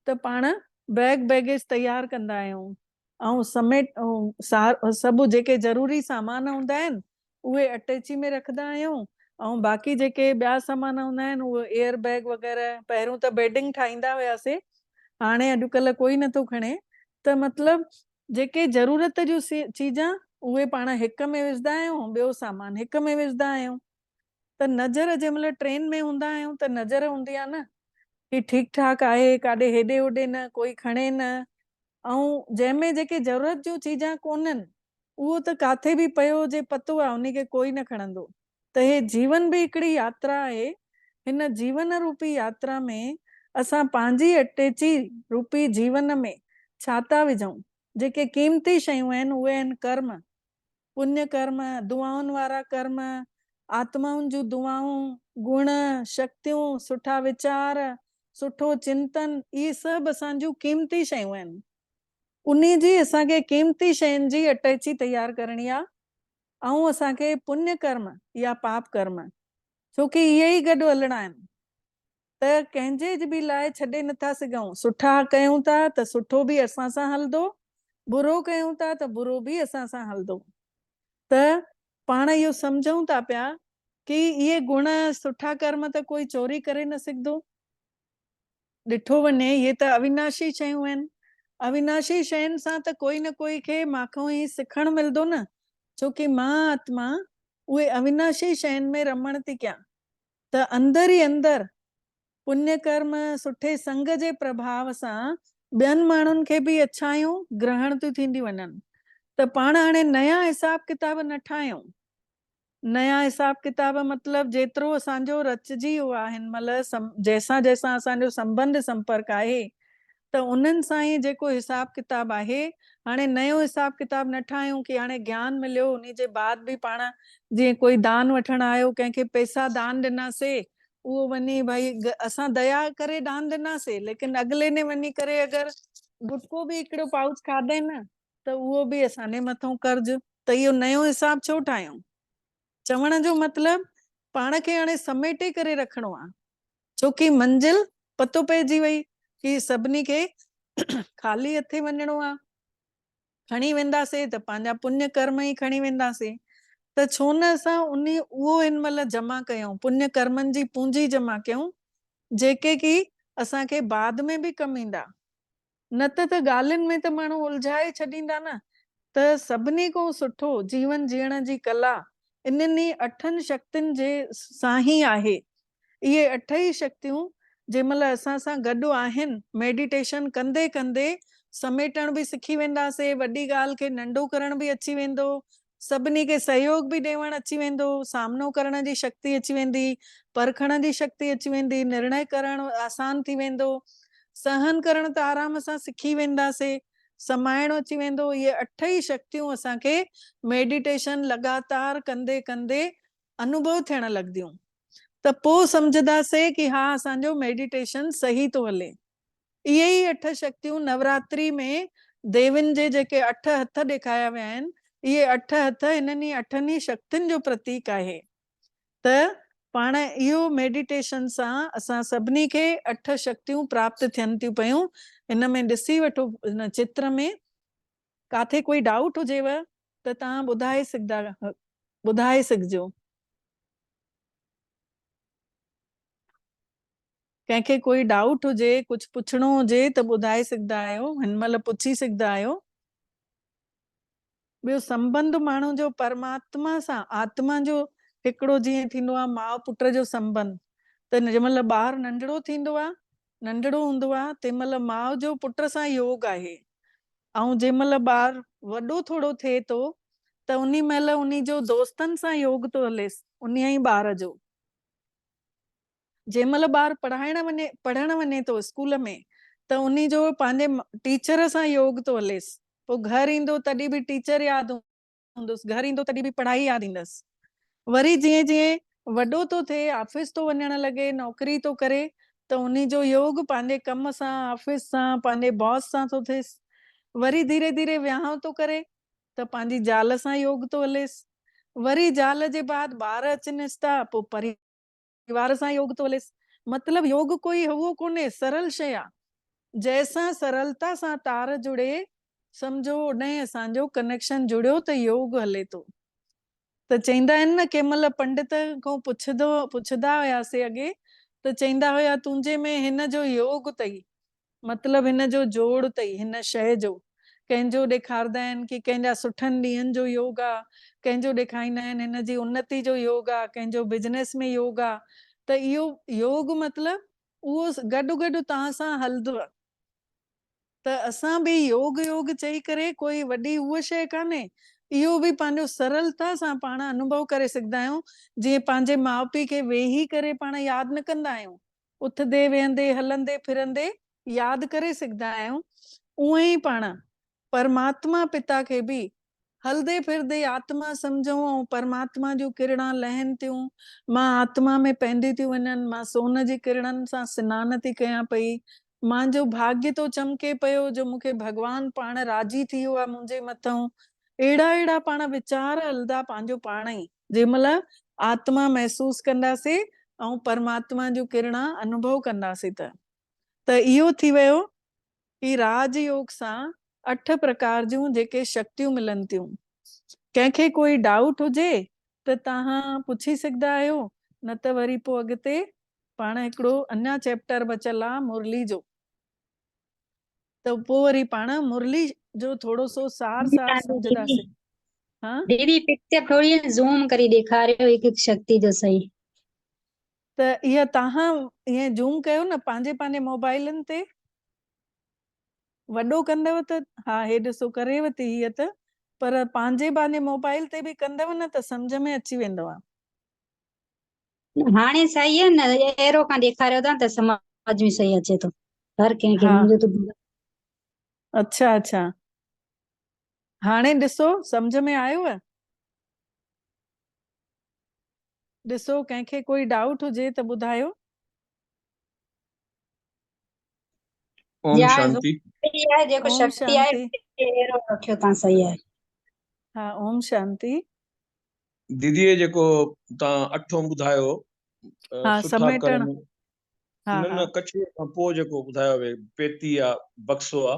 त पाण बैग बैगेज तयारु कंदा आहियूं, ऐं सभु जेके ज़रूरी सामान हूंदा आहिनि उहे अटैची में रखंदा आहियूं, ऐं बाक़ी जेके ॿिया सामान हूंदा आहिनि उहे एयर बैग वग़ैरह। पहिरियों त बेडिंग ठाहींदा हुआसीं, हाणे अॼुकल्ह कोई नथो खणे। त मतिलबु जेके ज़रूरत जूं चीजां उहे पाण हिक में विझंदा आहियूं, ॿियो सामान हिक में विझंदा आहियूं। त नज़र जंहिं महिल ट्रेन में हूंदा आहियूं त नज़र हूंदी आहे न कि ठीकु ठाक आहे, काॾे हेॾे होॾे न कोई खणे न। ऐं जंहिंमें जेके ज़रूरत जूं चीजां कोन्हनि उहो त काथे बि पियो हुजे पतो आहे उन खे कोई न खणंदो। त हे जीवन बि हिकिड़ी यात्रा आहे। हिन जीवन रूपी यात्रा में असां पंहिंजी अटैची रूपी जीवन में छा था विझूं? जेके क़ीमती शयूं आहिनि उहे आहिनि कर्म, पुण्य कर्म, दुआउनि वारा कर्म, आत्माउनि जूं दुआऊं, गुण, शक्तियूं, सुठा वीचार, सुठो चिंतन, इहे सभु असांजूं क़ीमती शयूं आहिनि। उन जी असांखे क़ीमती शयुनि जी अटैची तयारु करणी आहे, ऐं असांखे पुण्य कर्म या पाप कर्म, छोकी इहे ई गॾु हलणा आहिनि। त कंहिंजे बि लाइ छॾे नथा सघूं। सुठा कयूं था त सुठो बि असां सां हलंदो, बुरो कयूं था त बुरो बि असां सां हलंदो। त पाण इहो सम्झूं था पिया कि इहे गुण सुठा कर्म त कोई चोरी करे न सघंदो। ॾिठो वञे इहे त अविनाशी शयूं आहिनि, अविनाशी शयुनि सां त कोई न कोई खे माखो ई सिखणु मिलंदो न, छोकी मां आत्मा उहे अविनाशी शयुनि में रमण थी कयां। त अंदर ई अंदर पुण्य कर्म, सुठे संग जे प्रभाव सां ॿियनि माण्हुनि खे बि अच्छायूं ग्रहण थियूं थींदी वञनि। त पाण हाणे नया हिसाब किताब न ठाहियूं। नया हिसाब किताब मतिलबु जेतिरो असांजो रचिजी वियो आहे हिन महिल, जैसां जैसां असांजो संबंध संपर्क आहे, त उन्हनि सां ई जेको हिसाब किताब आहे, हाणे नयो हिसाब किताब न ठाहियूं कि हाणे ज्ञान मिलियो उन जे बाद बि पाण जीअं कोई दान वठण आयो, कंहिंखे पैसा दान ॾिनासीं, उहो वञी भई असां दया करे दान ॾिनासीं, लेकिन अॻिले ने वञी करे अगरि गुटको बि हिकिड़ो पाउच खाधे न त उहो बि असांजे मथां कर्ज। त इहो नयो हिसाब छो ठाहियूं? चवण जो मतिलबु पाण खे हाणे समेटे करे रखिणो आहे, छोकी मंजिल पतो पइजी वई कि सभिनी खे खाली हथे वञणो आहे, खणी वेंदासीं त पंहिंजा पुण्य कर्म ई खणी वेंदासीं। त छो न असां उहो हिन महिल जमा कयूं, पुण्य कर्मनि जी पूंजी जमा कयूं, जेके की असांखे बाद में बि कमु ईंदा। न त ॻाल्हियुनि में त माण्हू उलझाए छॾींदा न। त सभिनी खां सुठो जीवन जीअण जी कला इन्हनि 8 शक्तियुनि जे सां ई आहे। इहे 8 ई शक्तियूं जंहिं महिल असां सां गॾु आहिनि, मेडिटेशन कंदे कंदे समेटण बि सिखी वेंदासीं, वॾी ॻाल्हि खे नंढो करण बि अची वेंदो, सभिनी खे सहयोग बि ॾियणु अची वेंदो, सामनो करण जी शक्ति अची वेंदी, परखण जी शक्ति अची वेंदी, निर्णय करणु आसान थी वेंदो, सहन करण त आराम सां सिखी वेंदासीं, समाइणो अची वेंदो। इहे 8 ई शक्तियूं असांखे मेडिटेशन लगातार कंदे कंदे अनुभव थियण लॻंदियूं। त पोइ सम्झंदासीं कि हा असांजो मेडिटेशन सही थो हले। इहे ई 8 शक्तियूं नवरात्रि में देवियुनि जे जेके 8 हथ ॾेखारिया विया आहिनि, इहे 8 हथ इन्हनि 8 ई शक्तियुनि जो प्रतीक आहे। त पाण इहो मेडिटेशन सां असां सभिनी खे 8 शक्तियूं प्राप्त थियनि थियूं पयूं। इन में ॾिसी वठो, इन चित्र में काथे कोई डाउट हुजेव त तव्हां ॿुधाए सघिजो। कंहिंखे कोई डाउट हुजे, कुछ पुछणो हुजे त ॿुधाए सघंदा आहियो, हिन महिल पुछी सघंदा आहियो। ॿियो संबंध माण्हू जो परमात्मा सां, आत्मा जो हिकिड़ो जीअं थींदो आहे माउ पुट जो संबंध, त जंहिं महिल ॿार नंढड़ो थींदो आहे, नंढड़ो हूंदो आहे, तंहिं महिल माउ जो पुट सां योग आहे। ऐं जंहिं महिल ॿार वॾो थोरो थिए थो त उन महिल उन जो दोस्तनि सां योग थो हलेसि, उन ई ॿार जो। जंहिं महिल ॿार पढ़ण वञे थो स्कूल में, त उन जो पंहिंजे टीचर सां योग थो हलेसि। पोइ घर ईंदो तॾहिं बि टीचर यादि हूंदुसि, घर ईंदो तॾहिं बि पढ़ाई यादि ईंदसि। वरी जीअं जीअं वॾो थो थिए, ऑफिस थो वञण लॻे, नौकरी थो करे, त उन जो योग पंहिंजे कम सां, ऑफिस सां, पंहिंजे बॉस सां थो थिएसि। वरी धीरे धीरे विहांउ थो करे त पंहिंजी ज़ाल सां योग थो हलेसि। वरी ज़ाल जे बाद ॿार अचनिसि था, पोइ परिवार सां योग थो हलेसि। मतिलबु योग कोई उहो कोन्हे, सरल शइ आहे। जंहिंसां सरलता सां तार जुड़े, सम्झो उॾे असांजो कनेक्शन जुड़ियो त योग हले थो। त चईंदा आहिनि न, कंहिं महिल पंडित खां पुछंदा हुयासीं अॻे, त चईंदा हुया तुंहिंजे में हिन जो योग अथई, मतिलबु हिन जो जोड़ अथई हिन शइ जो। कंहिंजो ॾेखारींदा आहिनि कि कंहिंजा सुठनि ॾींहंनि जो योग आहे, कंहिंजो ॾेखारींदा आहिनि हिन जी उन्नति जो योग आहे, कंहिंजो बिजनेस में योग आहे। त इहो योग मतिलबु उहो गॾु गॾु तव्हां सां हलंदो। त असां बि योग चई करे कोई वॾी उहा शइ कान्हे, इहो बि पंहिंजो सरलता सां पाण अनुभव करे सघंदा आहियूं। जीअं पंहिंजे माउ पीउ खे वेही करे पाण यादि न कंदा आहियूं, उथंदे वेहंदे हलंदे फिरंदे यादि करे सघंदा आहियूं, उअं ई पाण परमात्मा पिता खे बि हलदे फिरदे आत्मा सम्झूं ऐं परमात्मा जूं किरणां लहनि थियूं। मां आत्मा में पैंदी थियूं वञनि, मां सोन जी किरणनि सां सनानु थी कयां पई, मुंहिंजो भाग्य तो चमके पियो जो मूंखे भॻवानु पाण राजी थी वियो आहे मुंहिंजे मथां। अहिड़ा पाण वीचार हलंदा पंहिंजो पाण ई, जंहिं महिल आत्मा महसूस कंदासीं ऐं परमात्मा जूं किरणां अनुभव कंदासीं। त इहो थी वियो कि राजयोग सां 8 प्रकार जूं जेके शक्तियूं मिलनि थियूं। कंहिंखे कोई डाउट हुजे त तव्हां पुछी सघंदा आहियो, न त वरी पोइ अॻिते पाण हिकिड़ो अञा चैप्टर बचियल आहे मुरली जो, त पोइ वरी पाण मुरली जो थोरो सो सार दीदी सम्झंदासीं। हाँ दीदी पिक्चर थोड़ी ज़ूम करी ॾेखारियो हिक हिक शक्ति जो सही। त इहा तव्हां ईअं जूम कयो न पंहिंजे पंहिंजे मोबाइलनि ते, वॾो कंदव त हा हे ॾिसो करेव थी हीअ त, पर पंहिंजे पंहिंजे मोबाइल ते बि कंदव न त सम्झ में अची वेंदव। हाणे सही आहे न, एरो खां ॾेखारियो था त समझ में सही अचे थो हर कंहिंखे। हा मुंहिंजो त अच्छा अच्छा, हाणे ॾिसो सम्झ में आयुव? ॾिसो कंहिंखे कोई डाउट हुजे त ॿुधायो। ओम शांति। आहे जेको ओम शक्ति आहे शांति। एरो रखियो तव्हां सही आहे। हा ओम शांति। दीदी जेको तव्हां 8 ॿुधायो, हा सुठा समेटण, कर्म, हा न हा न कछुए खां पोइ जेको ॿुधायो वे पेती आ बक्सो आ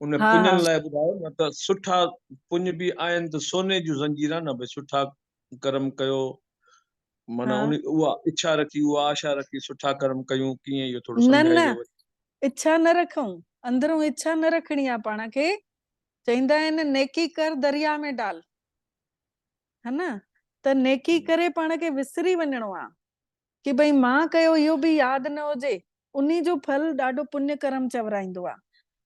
उन हा पुञनि हा लाइ ॿुधायो न त सुठा पुञ बि आहिनि त सोने जूं ज़ंजीर न भई सुठा कर्म कयो माना हा उन उहा इच्छा रखी उहा आशा रखी सुठा कर्म कयूं कीअं इहो थोरो न सम्झाइजो न वरी। इच्छा न रखूं, अंदरों इच्छा न रखणी आहे पाण खे। चईंदा आहिनि नेकी कर दरिया में डाल, है न। त नेकी करे पाण खे विसरी वञिणो आहे कि भई मां कयो इहो बि यादि न हुजे, उन्ही जो फल ॾाढो पुण्य कर्म चवराईंदो आहे,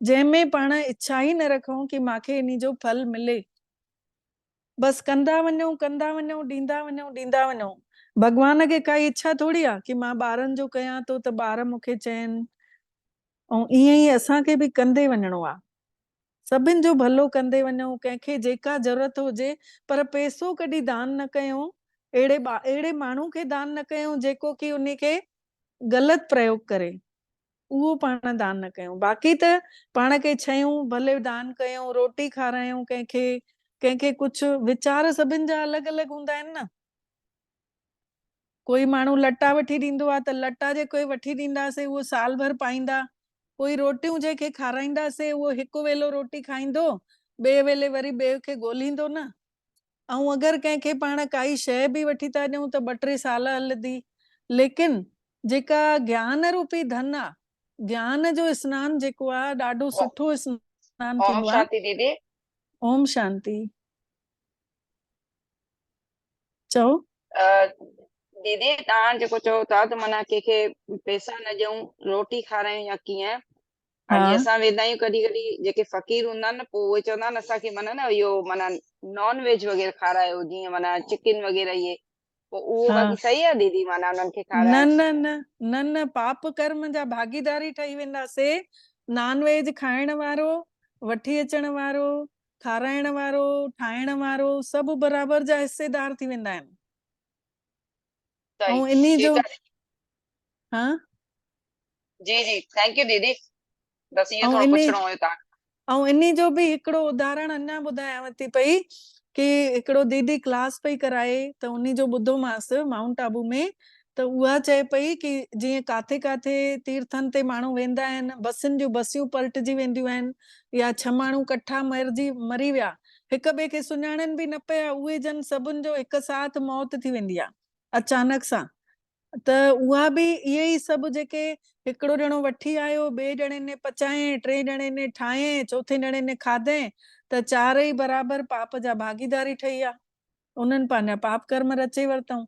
जंहिंमें पाण इच्छा ई न रखूं कि मांखे इन जो फल मिले। बस कंदा वञूं ॾींदा वञूं। भगवान खे काई इच्छा थोड़ी आहे कि मां ॿारनि जो कयां थो त ॿार मूंखे चयनि, ऐं ईअं ई असांखे बि कंदे वञिणो आहे, सभिनि जो भलो कंदे वञूं, कंहिंखे जेका ज़रूरत हुजे, पर पैसो कॾहिं दान न कयूं, अहिड़े माण्हू खे दान न कयूं जेको कि उन खे ग़लति प्रयोग करे, उहो पाण दान न कयूं। बाक़ी त पाण खे शयूं भले दान कयूं, रोटी खारायूं कंहिंखे कुझु वीचार सभिनि जा अलॻि अलॻि हूंदा आहिनि न। कोई माण्हू लटा वठी ॾींदो आहे त लटा जेके वठी ॾींदासीं उहो साल भर पाईंदा, कोई रोटियूं जंहिंखे खाराईंदासीं उहो हिकु वेलो रोटी खाईंदो, ॿिए वेले वरी ॿिए खे ॻोल्हींदो न। ऐं अगरि कंहिंखे पाण काई शइ बि वठी था ॾियूं त 2-3 साल हलंदी। लेकिन जेका ज्ञान रूपी धन आहे, ज्ञान जो स्नान जेको आहे ॾाढो सुठो स्नान ओम थींदो आहे। शांति दीदी। ओम शांति। चओ। दीदी तव्हां जेको चओ था त माना कंहिंखे पैसा न ॾियूं, रोटी खारायूं या कीअं, हा हाणे असां वेंदा आहियूं कॾहिं कॾहिं जेके फ़कीर हूंदा आहिनि न, पोइ उहे चवंदा आहिनि असांखे माना न इहो माना नॉन वेज वग़ैरह खारायो, जीअं माना चिकन वग़ैरह इहे, पोइ उहो हा बाक़ी सही आहे दीदी माना उन्हनि खे न खाराइण? न न न न पाप कर्म जा भागीदारी ठही वेंदासीं। नॉन वेज खाइण वारो, वठी अचण वारो, खाराइण वारो, ठाहिण वारो, सभु बराबरि जा हिस्सेदार थी वेंदा आहिनि। सही, ऐं इन्ही जो ठीकु आहे। हाँ जी जी थैंक यू दीदी, बसि इहो ऐं थोरो इन्ही पुछिणो हुयो तव्हां। ऐं इन्ही जो बि हिकिड़ो उदाहरण अञा ॿुधायांव थी पई कि हिकिड़ो दीदी क्लास पई कराए त उन्ही जो ॿुधोमांसि माउंट आबू में, त उहा चए पई कि जीअं काथे काथे तीर्थनि ते माण्हू वेंदा आहिनि, बसियुनि जूं बसियूं पलटिजी वेंदियूं आहिनि, या 6 माण्हू कट्ठा मरी विया, हिक ॿिए खे सुञाणनि बि न पिया, उहे जन सभिनि जो हिकु साथ मौत थी वेंदी आहे अचानक सां। त उहा बि इहे ई सभु जेके हिकिड़ो ॼणो वठी आयो, ॿिए ॼणे ने पचाए, 3 ॼणे ने ठाहे, 4थे ॼणे ने खाधे, त 4 बराबरि पाप जा भागीदारी ठही आहे, उन्हनि पंहिंजा पाप कर्म रचे वरितऊं।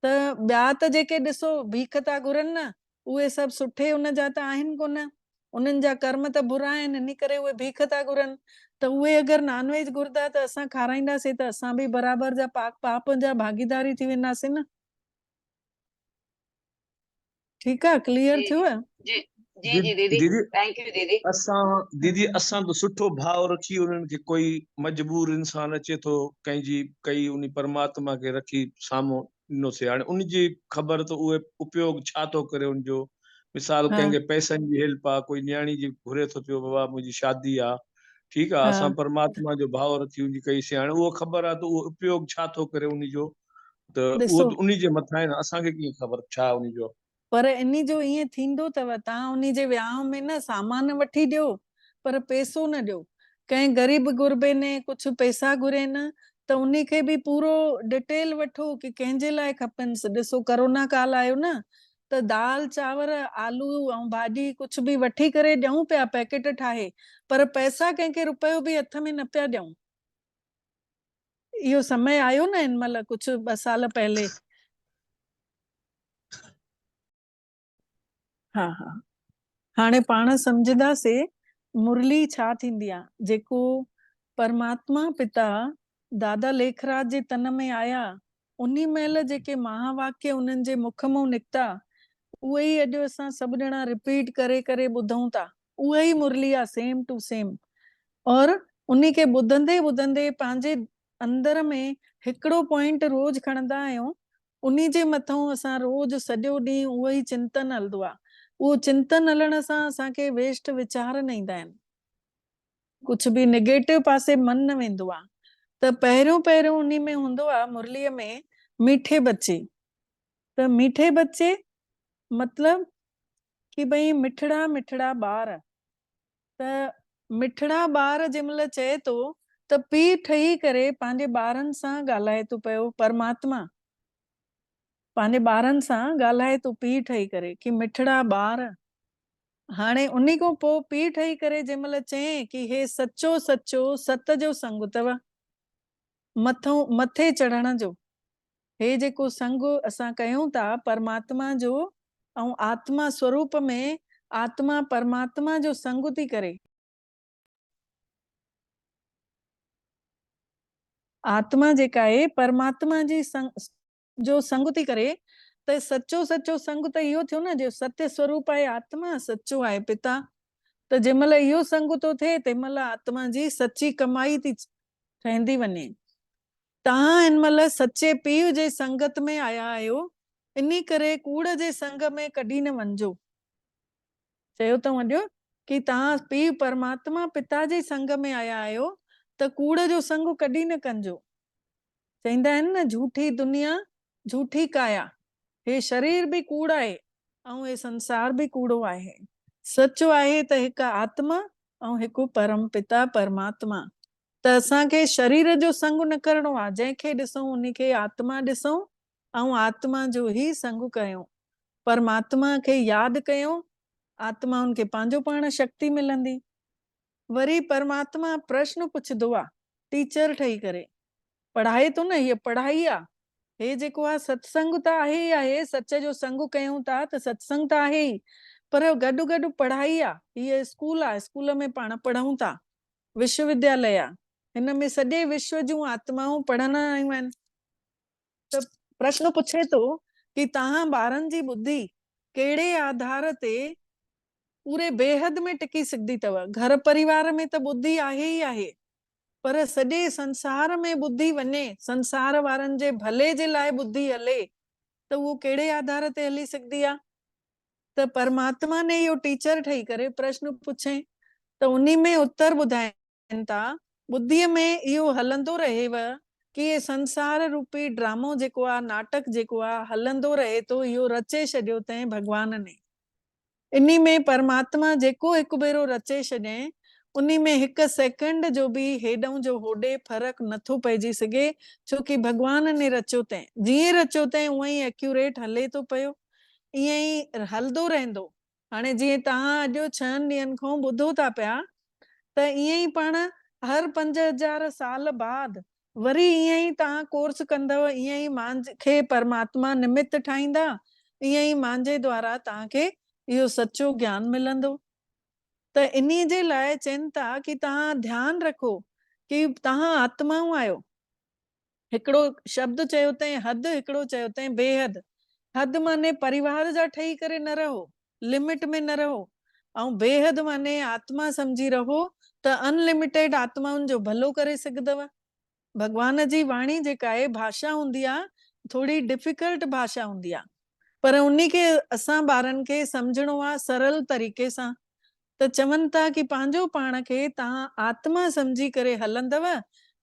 त ॿिया त जेके ॾिसो भीख था घुरनि न, उहे सभु सुठे उन जा त आहिनि कोन, उन्हनि जा कर्म त बुरा आहिनि, इन करे उहे भीख था घुरनि। त उहे अगरि नॉन वेज घुरदा त असां खाराईंदासीं त असां बि बराबरि जा पाप जा भागीदारी थी वेंदासीं न। ठीकु आहे, क्लियर जी थियो? जी जी जी दीदी, दीदी थैंक यू दीदी। असां त सुठो भाव रखी उन्हनि खे, कोई मजबूर इंसान अचे थो कंहिंजी कई उन परमात्मा खे रखी साम्हूं ॾिनोसीं, हाणे उनजी ख़बर त उहे उपयोग छा थो करे उनजो। मिसाल हा कंहिंखे पैसनि जी हेल्प आहे, कोई न्याणी जी घुरे थो पियो बाबा मुंहिंजी शादी आहे, ठीकु आहे, हा असां परमात्मा जो भाव रखी उनजी कईसीं, हाणे उहो ख़बर आहे त उहो उपयोग छा थो करे उनजो, त उहो ॾिसो, त उन जे मथां आहे न, असांखे कीअं ख़बर छा उनजो। पर इन्ही जो ईअं थींदो अथव, तव्हां उन्ही जे विहांउ में न सामान वठी ॾियो पर पैसो न ॾियो। कंहिं ग़रीब गुरबे ने कुझु पैसा घुरनि त उन्ही खे बि पूरो डिटेल वठो कि कंहिंजे लाइ खपनिसि। ॾिसो कोरोना काल आयो न, त दाल चांवर आलू ऐं भाॼी कुझु बि वठी करे ॾियूं पिया पैकेट ठाहे, पर पैसा कंहिंखे रुपयो बि हथ में न पिया ॾियूं। इहो समय आयो न हिन महिल कुझु 2 साल पहले। हा हा, हाणे पाण सम्झंदासीं मुरली छा थींदी आहे। जेको परमात्मा पिता दादा लेखराज जे तन में आया, उन्ही महिल जेके महावाक्य उन्हनि जे मुख मां निकिता, उहे ई अॼु असां सभु ॼणा रिपीट करे करे ॿुधूं था। उहा ई मुरली आहे, सेम टू सेम। और उन्ही खे ॿुधंदे ॿुधंदे पंहिंजे अंदर में हिकिड़ो पॉइंट रोज़ खणंदा आहियूं, उन्ही जे मथां असां रोज़ सॼो ॾींहुं उहो ई चिंतन हलंदो आहे। उहो चिंतन हलण सां असांखे वेस्ट वीचार न ईंदा आहिनि, कुझु बि नेगेटिव पासे मन न वेंदो आहे। त पहिरियों पहिरियों उन्ही में हूंदो आहे मुरलीअ में मीठे बच्चे। त मीठे बच्चे मतलब कि भई मिठड़ा मिठड़ा ॿार, त मिठड़ा ॿार जंहिंमहिल चए थो त पीउ ठही करे पंहिंजे ॿारनि सां ॻाल्हाए थो पियो, परमात्मा पंहिंजे ॿारनि सां ॻाल्हाए थो पीउ ठही करे कि मिठड़ा ॿार। हाणे उन्ही खां पोइ पीउ ठही करे जंहिंमहिल चए कि हे सचो सचो सत जो संग अथव, मथे चढ़ण जो, हे जेको संग असां कयूं था परमात्मा जो ऐं आत्मा स्वरूप में, आत्मा परमात्मा जो संग थी करे, आत्मा जेका आहे परमात्मा जी जो संग थी करे, त सचो सचो संग त इहो थियो न, जो सत्य स्वरूप आहे आत्मा, सचो आहे पिता। त जंहिंमहिल इहो संग थो थिए तंहिंमहिल आत्मा जी सची कमाई थी ठहंदी वञे। तव्हां हिन महिल सचे पीउ जे संगत में आया आहियो, इन करे कूड़ जे संग में कॾहिं न वञिजो। चयो त वञो कि तव्हां पीउ परमात्मा पिता जे संग में आया आहियो त कूड़ जो संग कॾहिं न कजो। चईंदा आहिनि न, झूठी दुनिया झूठी काया, हे शरीर भी कूड़ आहे ऐं हे संसार भी कूड़ो आहे। सचो आहे त हिकु आत्मा ऐं हिकु परम पिता परमात्मा। त असांखे शरीर जो संग न करणो आहे, जंहिंखे ॾिसूं उनखे आत्मा ॾिसूं ऐं आत्मा जो ही संग कयूं, परमात्मा खे यादि कयूं, आत्मा उनखे पंहिंजो पाण शक्ति मिलंदी। वरी परमात्मा प्रश्न पुछंदो आहे टीचर ठही करे, पढ़ाए थो न, हीअ पढ़ाई आहे, हे जेको आहे सत्संग त आहे ई आहे, सच जो संग कयूं था त सत्संग त आहे ई, पर गॾु गॾु पढ़ाई आहे, हीअ स्कूल आहे, स्कूल में पाण पढ़ूं था, विश्वविद्यालय आहे, हिन में सॼे विश्व जूं आत्माऊं पढ़ण आयूं आहिनि। त प्रश्न पुछे थो कि तव्हां ॿारनि जी ॿुधी कहिड़े आधार ते पूरे बेहद में टिकी सघंदी अथव? घर परिवार में त ॿुधी आहे ई आहे, पर सॼे संसार में ॿुधी वञे, संसार वारनि जे भले जे लाइ ॿुधी हले, त उहो कहिड़े आधार ते हली सघंदी आहे? त परमात्मा ने इहो टीचर ठही करे प्रश्न पुछे, त उन्ही में उत्तर ॿुधाइनि था, ॿुद्धीअ में इहो हलंदो रहेव कि ये संसार रूपी ड्रामो जेको आहे, नाटक जेको आहे हलंदो रहे थो, इहो रचे छॾियो अथई भगवान ने। इन्ही में परमात्मा जेको हिकु भेरो रचे छॾियईं, उन्ही में हिकु सेकंड जो भी हेॾऊं जो होॾे फ़र्क़ु नथो पइजी सघे, छो कि भगवान ने रचियो अथई, जीअं रचियो अथई उअं ई एक्यूरेट हले थो पियो, ईअं ई हलंदो रहंदो। हाणे जीअं तव्हां अॼु 6 ॾींहंनि खां ॿुधो था पिया, त ईअं ई पाण हर 5000 साल बाद वरी ईअं ई तव्हां कोर्स कंदव, ईअं ई मांखे परमात्मा निमित्त ठाहींदा, ईअं ई मुंहिंजे द्वारा तव्हांखे इहो सचो ज्ञान मिलंदो। त इन्ही जे लाइ चवनि था कि तव्हां ध्यानु रखो कि तव्हां आत्माऊं आहियो। हिकिड़ो शब्द चयो अथई हद, हिकिड़ो चयो अथई बेहद। हद माने परिवार जा ठही करे न रहो, लिमिट में न रहो, ऐं बेहद माने आत्मा सम्झी रहो त अनलिमिटेड आत्माउनि जो भलो करे सघंदव। भगवान जी वाणी जेका आहे भाषा हूंदी आहे, थोड़ी डिफिकल्ट भाषा हूंदी आहे, पर उन्ही खे असां ॿारनि खे सम्झणो आहे सरल तरीक़े सां। त चवनि था कि पंहिंजो पाण खे तव्हां आत्मा सम्झी करे हलंदव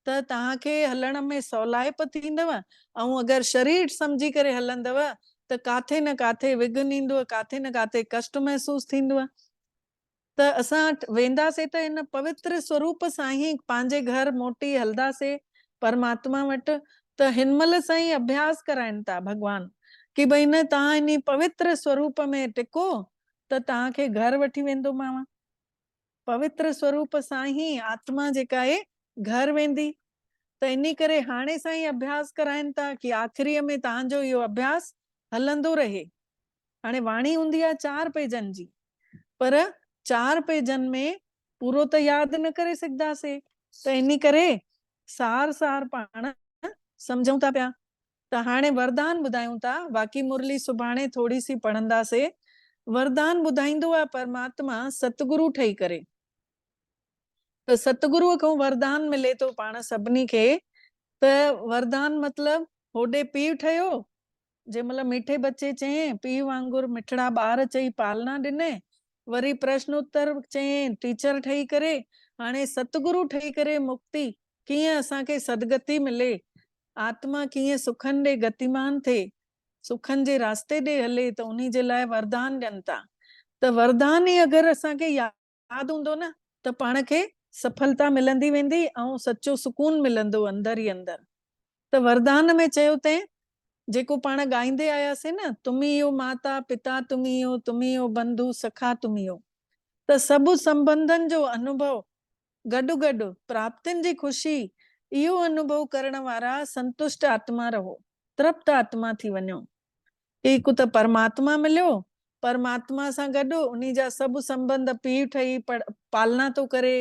त तव्हांखे हलण में सवलाइप थींदव, ऐं अगरि शरीर सम्झी करे हलंदव त काथे न काथे विघ्न ईंदो, काथे न काथे कष्ट महसूस थींदो। त असां वेंदासीं त इन पवित्र स्वरूप सां ई पंहिंजे घर मोटी हलंदासीं परमात्मा वटि। त हिन महिल सां ई अभ्यास कराइनि था भगवान कि भई न, तव्हां इन पवित्र स्वरूप में टिको त तव्हांखे घर वठी वेंदोमांव। पवित्र स्वरूप सां ई आत्मा जेका आहे घर वेंदी। त इन करे हाणे सां ई अभ्यास कराइनि था कि आख़िरीअ में तव्हांजो इहो अभ्यास हलंदो रहे। हाणे वाणी हूंदी आहे 4 पेजनि जी, पर 4 पेजनि में पूरो त यादि न करे सघंदासीं, त इन करे सार सार पाण सम्झूं था पिया। त हाणे वरदान ॿुधायूं था, बाक़ी मुरली सुभाणे थोड़ी सी पढ़ंदासीं। वरदान ॿुधाईंदो आहे परमात्मा सतगुरु ठही करे। त सतगुरुअ खां वरदान मिले थो पाण सभिनी खे। त वरदान मतलब होॾे पीउ ठहियो, जंहिंमहिल मीठे बच्चे चयईं पीउ वांगुरु मिठड़ा ॿार चई पालना ॾिने, वरी प्रश्न उत्तर चयईं टीचर ठही करे, हाणे सतगुरु ठही करे मुक्ति कीअं असांखे सदगति मिले, आत्मा कीअं सुखनि ॾे गतिमान थिए, सुखनि जे रास्ते ॾे हले, त उन्ही जे लाइ वरदान ॾियनि था। त वरदान ई अगरि असांखे यादि हूंदो न त पाण खे सफलता मिलंदी वेंदी ऐं सचो सुकून मिलंदो अंदर ई अंदर। त वरदान में चयो तंहिं जेको पाण ॻाईंदे आयासीं न, तुमी हो माता पिता तुमी हो बंधु सखा तुमी हो। त सभु संबंधन जो अनुभव गॾु गॾु प्राप्तियुनि जी ख़ुशी इहो अनुभव करण वारा संतुष्ट आत्मा रहो, तृप्त आत्मा थी वञो। हिकु त परमात्मा मिलियो, परमात्मा सां गॾु उन्ही जा सभु संबंध पीउ ठही पालना तो करे,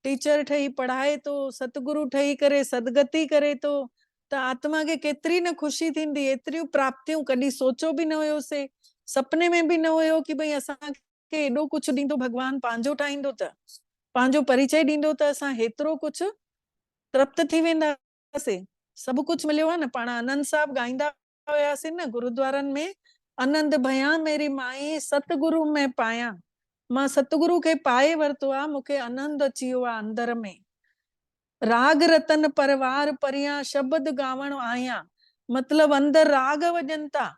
टीचर ठही पढ़ाए तो, सतगुरु ठही करे सदगति करे तो, त आत्मा खे केतिरी न ख़ुशी थींदी। एतिरियूं प्राप्तियूं कॾहिं सोचो बि न हुयोसीं, सपने में बि न हुयो कि भई असांखे एॾो कुझु ॾींदो भॻवान, पंहिंजो ठाहींदो त, पंहिंजो परिचय ॾींदो त असां हेतिरो कुझु तृप्त थी वेंदासीं। सभु कुझु मिलियो आहे न। पाण आनंद साहब ॻाईंदा हुयासीं न गुरुद्वारनि में, आनंद भया मेरी माई सतगुरु में पाया, मां सतगुरु खे पाए वरितो आहे, मूंखे आनंद अची वियो आहे अंदर में। राग रतन परवार परियां शब्द गावण आया, मतलब अंदर राग वॼनि था,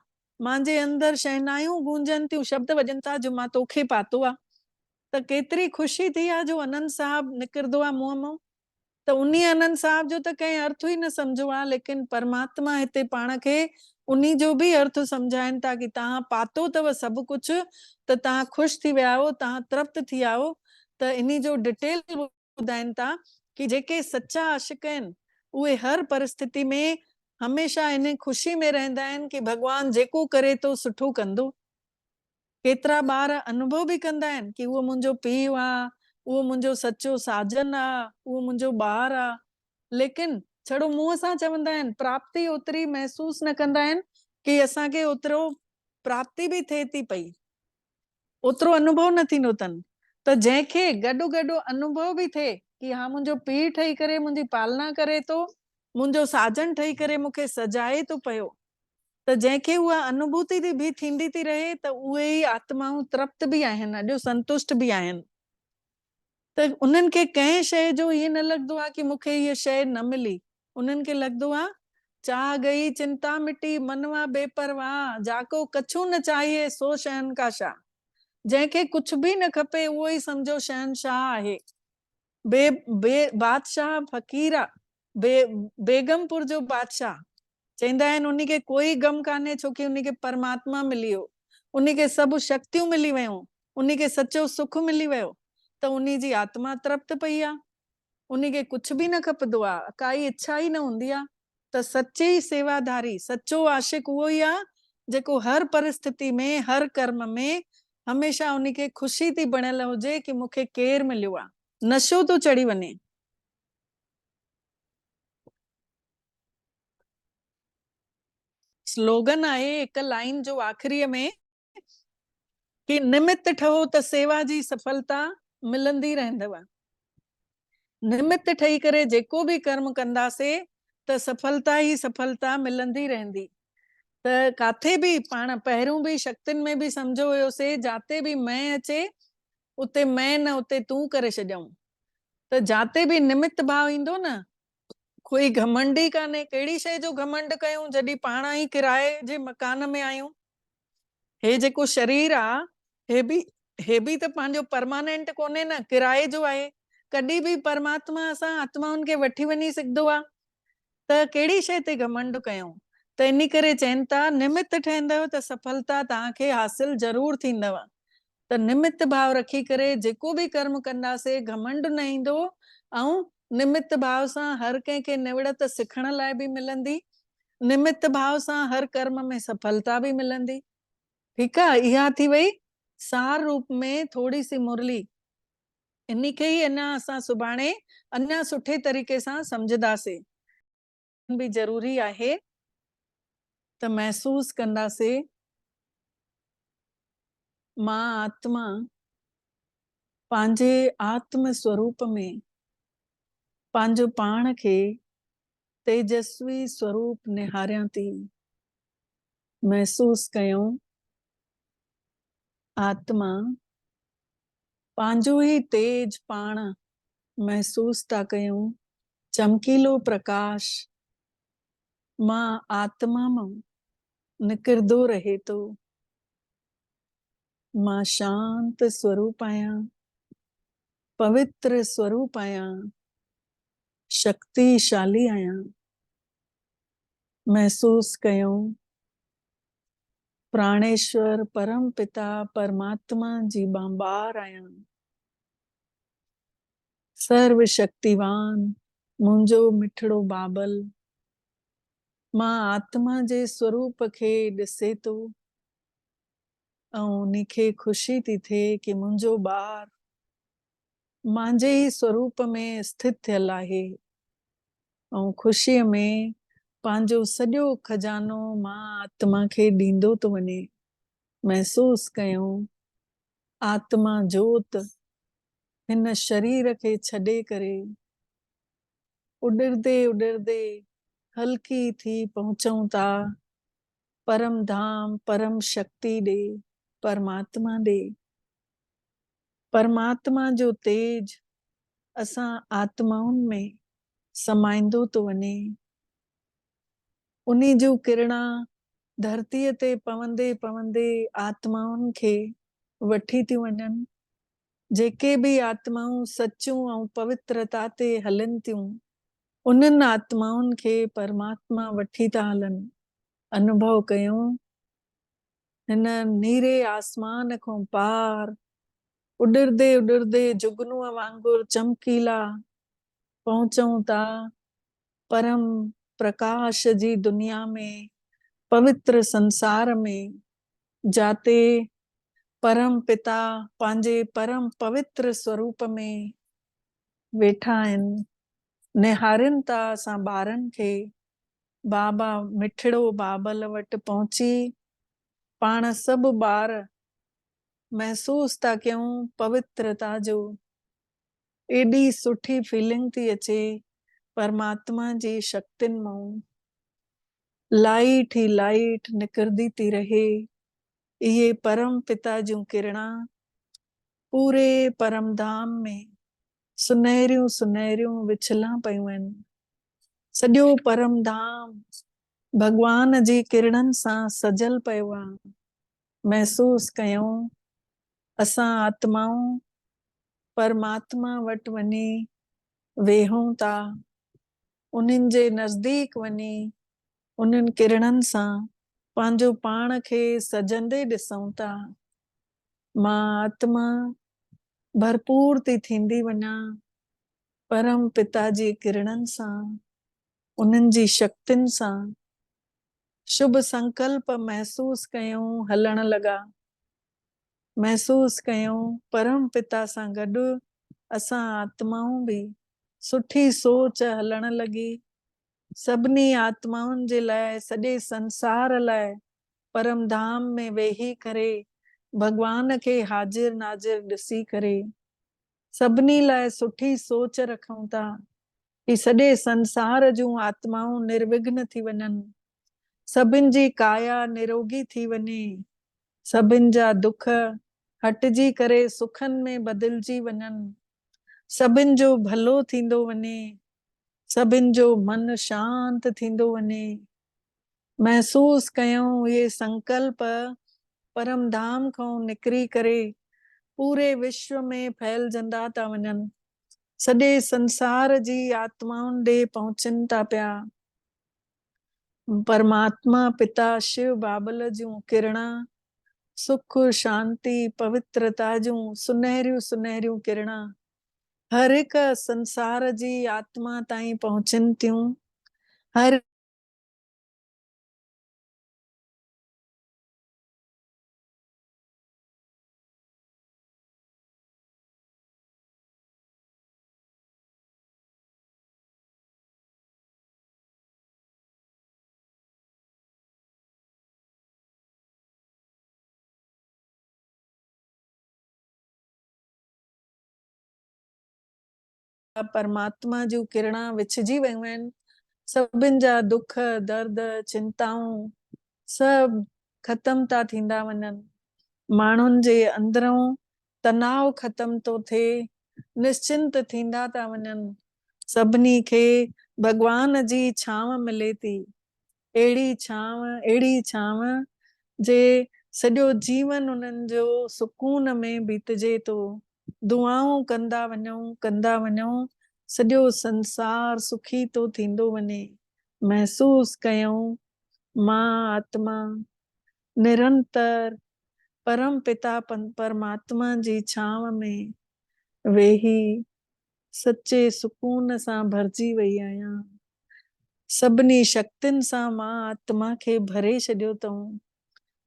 मुंहिंजे अंदर शहनाइयूं गूंजनि थियूं, शब्द वॼनि था जो मां तोखे पातो आहे। त केतिरी ख़ुशी थी आहे जो आनंद साहब निकिरंदो आहे मुंहं मां। त उन्ही आनंद साहब जो त कंहिं अर्थ ई न सम्झो आहे, लेकिन परमात्मा हिते पाण खे उन्ही जो बि अर्थ सम्झाइनि था कि तव्हां पातो अथव सभु कुझु, त तव्हां ख़ुशि थी विया हो, तव्हां तृप्त थी विया हो। त इन्ही जो डिटेल ॿुधाइनि था कि जेके सच्चा आशिक आहिनि उहे हर परिस्थिति में हमेशह इन ख़ुशी में रहंदा आहिनि कि भॻवान जेको करे तो सुठो कंदो। केतिरा ॿार अनुभव बि कंदा आहिनि कि उहो मुंहिंजो पीउ आहे, उहो मुंहिंजो सच्चो साजन आहे, उहो मुंहिंजो ॿार आहे, लेकिन छड़ो मुंहं सां चवंदा आहिनि, प्राप्ति ओतिरी महसूस न कंदा आहिनि कि असांखे ओतिरो प्राप्ति बि थिए थी पई, ओतिरो अनुभव न थींदो अथनि। त जंहिंखे गॾो गॾो अनुभव बि थिए कि हा मुंहिंजो पीउ ठही करे मुंहिंजी पालना करे थो, मुंहिंजो साजन ठही करे मूंखे सजाए थो पियो, त जंहिंखे उहा अनुभूति बि थींदी थी रहे, त उहे ई आत्माऊं तृप्त बि आहिनि, अॼु संतुष्ट बि आहिनि। त उन्हनि खे कंहिं शइ जो ईअं न लॻंदो आहे कि मूंखे हीअ शइ न मिली, उन्हनि खे लॻंदो आहे चाह गई चिंता मिटी मनवा बेपरवाह, जाको कछु न चाहिए सो शहन का शाह। जंहिंखे कुझु बि न खपे उहो ई सम्झो शहनशाह आहे। बादशाह फ़कीर आहे, बेगमपुर जो बादशाह, चवंदा आहिनि उन खे कोई गम कान्हे छो कि उन खे परमात्मा मिली वियो, उन खे सभु शक्तियूं मिली वियूं, उन खे सचो सुख मिली वियो, त उन जी आत्मा तृप्त पई आहे, उन खे कुझु बि न खपंदो आहे, काई इच्छा ई न हूंदी आहे। त सच्ची सेवाधारी सच्चो आशिक उहो ई आहे जेको हर परिस्थिति में हर कर्म में हमेशह उन खे ख़ुशी थी बणियल हुजे कि मूंखे केरु मिलियो आहे, नशो तो चढ़ी वञे। स्लोगन आहे हिकु लाइन जो आख़िरीअ में कि निमित्त ठहो त सेवा जी सफलता मिलंदी रहंदव। निमित्त ठही करे जेको बि कर्म कंदासीं त सफलता ई सफलता मिलंदी रहंदी। त काथे बि पाण पहिरियों बि शक्तियुनि में बि सम्झो हुयोसीं, जाते बि मैं अचे उते मैं न उते तूं करे छॾियऊं। त जाते बि निमित्त भाव ईंदो न, कोई घमंडी कान्हे, कहिड़ी शइ जो घमंड कयूं जॾहिं पाण ई किराए जे मकान में आहियूं। हे जेको शरीर आहे हे बि त पंहिंजो परमानेंट कोन्हे न, किराए जो आहे। कॾहिं बि परमात्मा असां आत्माउनि खे वठी वञी सघंदो आहे, त कहिड़ी शइ ते घमंड कयूं। त इन करे चवनि था निमित्त ठहंदव त सफलता तव्हांखे हासिल ज़रूर थींदव। त निमित्त भाव रखी करे जेको बि कर्म कंदासीं घमंड न ईंदो, ऐं निमित्त भाव सां हर कंहिंखे निवड़त सिखण लाइ बि मिलंदी, निमित्त भाव सां हर कर्म में सफलता बि मिलंदी। ठीकु आहे, इहा थी वई सार रूप में थोड़ी सी मुरली। इन खे ई अञा असां सुभाणे अञा सुठे तरीक़े सां सम्झदासीं। भी ज़रूरी आहे त महसूस कंदासीं मां आत्मा पंहिंजे आत्म स्वरूप में पंहिंजो पाण खे तेजस्वी स्वरूप निहारियां थी। महसूस कयूं आत्मा पंहिंजो ई तेज पाण महसूस था कयूं, चमकीलो प्रकाश मां आत्मा मां निकिरंदो रहे थो। मां शांत स्वरूप आहियां, पवित्र स्वरूप आहियां, शक्तिशाली आहियां। महसूस कयूं प्राणेश्वर परम पिता परमात्मा जी बांबार आहियां। सर्व शक्तिवान मुंहिंजो मिठड़ो बाबल मां आत्मा जे स्वरूप खे ॾिसे थो ऐं उनखे ख़ुशी थी थिए कि मुंहिंजो ॿार मुंहिंजे ई स्वरूप में स्थित थियल आहे ऐं ख़ुशीअ में पंहिंजो सॼो खजानो मां आत्मा खे ॾींदो थो वञे। महसूस कयूं आत्मा जोत हिन शरीर खे छॾे करे उॾरदे उॾरदे हल्की थी पहुचूं था परम धाम परम शक्ति ॾे, परमात्मा ॾे। परमात्मा जो तेज असां आत्माउनि में समाईंदो थो वञे। उन्ही जूं किरणा धरतीअ ते पवंदे पवंदे आत्माउनि खे वठी थियूं वञनि। जेके बि आत्माऊं सचूं ऐं पवित्रता ते हलनि थियूं उन्हनि आत्माउनि खे परमात्मा वठी था हलनि। अनुभव कयूं हिन नीरे आसमान खां पार उॾरदे उॾरदे जुगनूअ वांगुरु चमकीला पहुचूं था परम प्रकाश जी दुनिया में, पवित्र संसार में, जाते परम पिता पंहिंजे परम पवित्र स्वरूप में वेठा आहिनि। निहारिन था असां ॿारनि खे बाबा मिठड़ो बाबल वटि पहुची पाण सभु ॿार महसूस था कयूं पवित्रता जो। एॾी सुठी फीलिंग थी अचे परमात्मा जी शक्तियुनि मां। लाइट ही लाइट निकरदी थी रहे। इहे परम पिता जूं किरणा पूरे परम धाम में सुनहरियूं सुनहरियूं विछलां पयूं आहिनि। सॼो परम धाम भगवान जी किरणनि सां सजल पियो आहे। महसूस कयूं असां आत्माऊं परमात्मा वटि वञी वेहूं था, उन्हनि जे नज़दीक वञी उन्हनि किरणनि सां पंहिंजो पाण खे सजंदे ॾिसूं था। मां आत्मा भरपूर थी थींदी वञा परम पिता जी किरणनि सां, उन्हनि जी शक्तियुनि सां। शुभ संकल्प महसूस कयूं हलण लॻा। महसूस कयूं परम पिता सां गॾु असां आत्माऊं बि सुठी सोच हलण लॻी। सभिनी आत्माउनि जे लाइ सॼे संसार लाइ परम धाम में वेही करे भगवान खे हाजिर नाजिर ॾिसी करे सभिनी लाइ सुठी सोच रखूं था कि सॼे संसार जूं आत्माऊं निर्विघ्न थी वञनि, सभिनि जी काया निरोगी थी वञे, सभिनि जा दुख हटिजी करे सुखनि में बदिलजी वञनि, सभिनि जो भलो थींदो वञे, सभिनि जो मन शांत थींदो वञे। महसूस कयूं ये संकल्प परम धाम खां निकिरी करे पूरे विश्व में फैलजंदा था वञनि। सॼे संसार जी आत्माउनि ॾे पहुचनि था पिया। परमात्मा पिता शिव बाबल जूं किरणा सुख शांति पवित्रता जूं सुनहरियूं सुनहरियूं किरणा हर हिक संसार जी आत्मा ताईं पहुचनि थियूं। हर परमात्मा जूं किरणा विछजी वियूं आहिनि। सभिनि जा दुख दर्द चिंताऊं सभु ख़तम था थींदा वञनि। माण्हुनि जे अंदरूं तनाव ख़तम थो थिए, निश्चिंत थींदा था वञनि। सभिनी खे भगवान जी छांव मिले थी। अहिड़ी छांव जे सॼो जीवन उन्हनि जो सुकून में बीतजे थो। दुआऊं कंदा वञूं, सॼो संसार सुखी थो थींदो वञे। महसूस कयूं मां आत्मा निरंतर परम पिता परमात्मा जी छांव में वेही सच्चे सुकून सां भरिजी वई आहियां। सभिनी शक्तियुनि सां मां आत्मा खे भरे छॾियो अथऊं।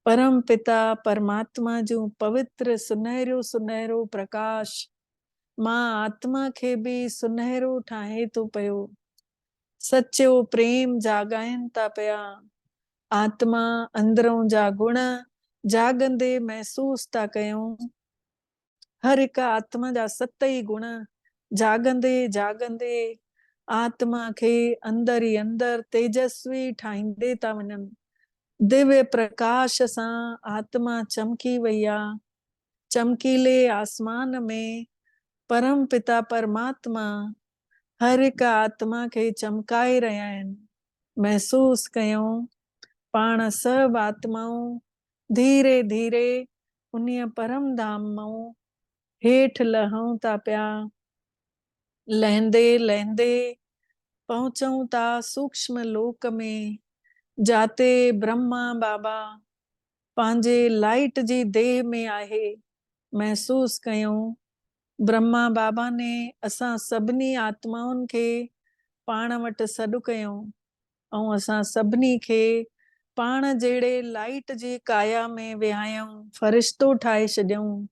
परम पिता परमात्मा जूं पवित्र सुनहरो प्रकाश मां आत्मा खे बि सुनहरो ठाहे थो पियो। सच्चो प्रेम जाॻाइनि था पिया। आत्मा अंदरों जा गुण जाॻंदे महसूस था कयूं। हर हिकु आत्मा जा 7 ई गुण जाॻंदे आत्मा खे अंदर ई अंदर तेजस्वी ठाहींदे था वञनि। दिव्य प्रकाश सां आत्मा चमकी वई आहे। चमकीले आसमान में परम पिता परमात्मा हर हिकु आत्मा खे चमकाए रहिया आहिनि। महसूस कयूं पाण सभु आत्माऊं धीरे धीरे उन्हीअ परम धाम मां हेठि लहूं था पिया। लहंदे पहुचूं था सूक्ष्म लोक में, जाते ब्रह्मा बाबा पंहिंजे लाइट जी देह में आहे। महसूस कयूं ब्रह्मा बाबा ने असां सभिनी आत्माउनि खे पाण वटि सॾु कयूं ऐं असां सभिनी खे पाण जहिड़े लाइट जी काया में विहायूं, फ़रिश्तो ठाहे छॾियऊं।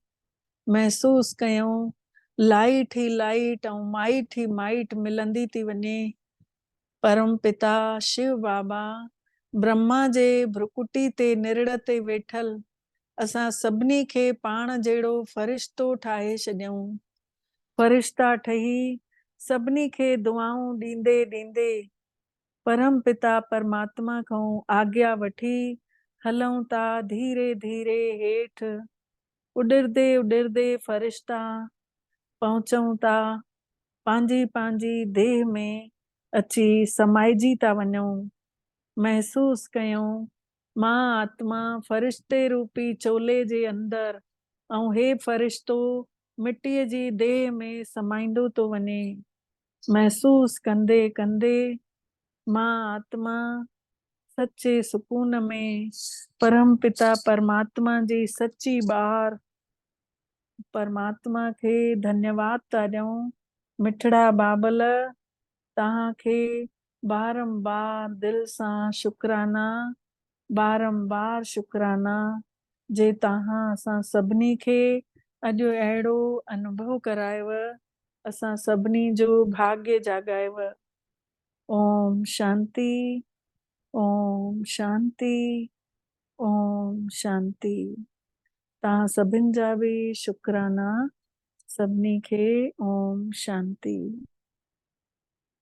महसूस कयूं लाइट ई लाइट ऐं माइट ई माइट मिलंदी थी वञे। परम पिता शिव बाबा ब्रह्मा जे भ्रुकुटी ते निरड़ ते वेठल असां सभिनी खे पाण जहिड़ो फ़रिश्तो ठाहे छॾियऊं। फ़रिश्ता ठही सभिनी खे दुआऊं ॾींदे परम पिता परमात्मा खां आज्ञा वठी हलूं था धीरे धीरे हेठि। उॾरदे फ़रिश्ता पहुचूं था पंहिंजी देह में अची समाइजी था वञूं। महसूस कयूं मां आत्मा फ़रिश्ते रूपी चोले जे अंदर ऐं हे फ़रिश्तो मिटीअ जी देह में समाईंदो थो वञे। महसूस कंदे मां आत्मा सच्चे सुकून में परम पिता परमात्मा जी सच्ची ॿार परमात्मा खे धन्यवाद था ॾियूं। मिठड़ा बाबल तव्हांखे बारंबार दिल सां शुक्राना, बारंबार शुक्राना जे तव्हां असां सभिनी खे अॼु अहिड़ो अनुभव करायव, असां सभिनी जो भाग्य जाॻायव। ओम शांति, ओम शांति, ओम शांति। तव्हां सभिनि जा बि शुक्राना। सभिनी खे ओम शांति।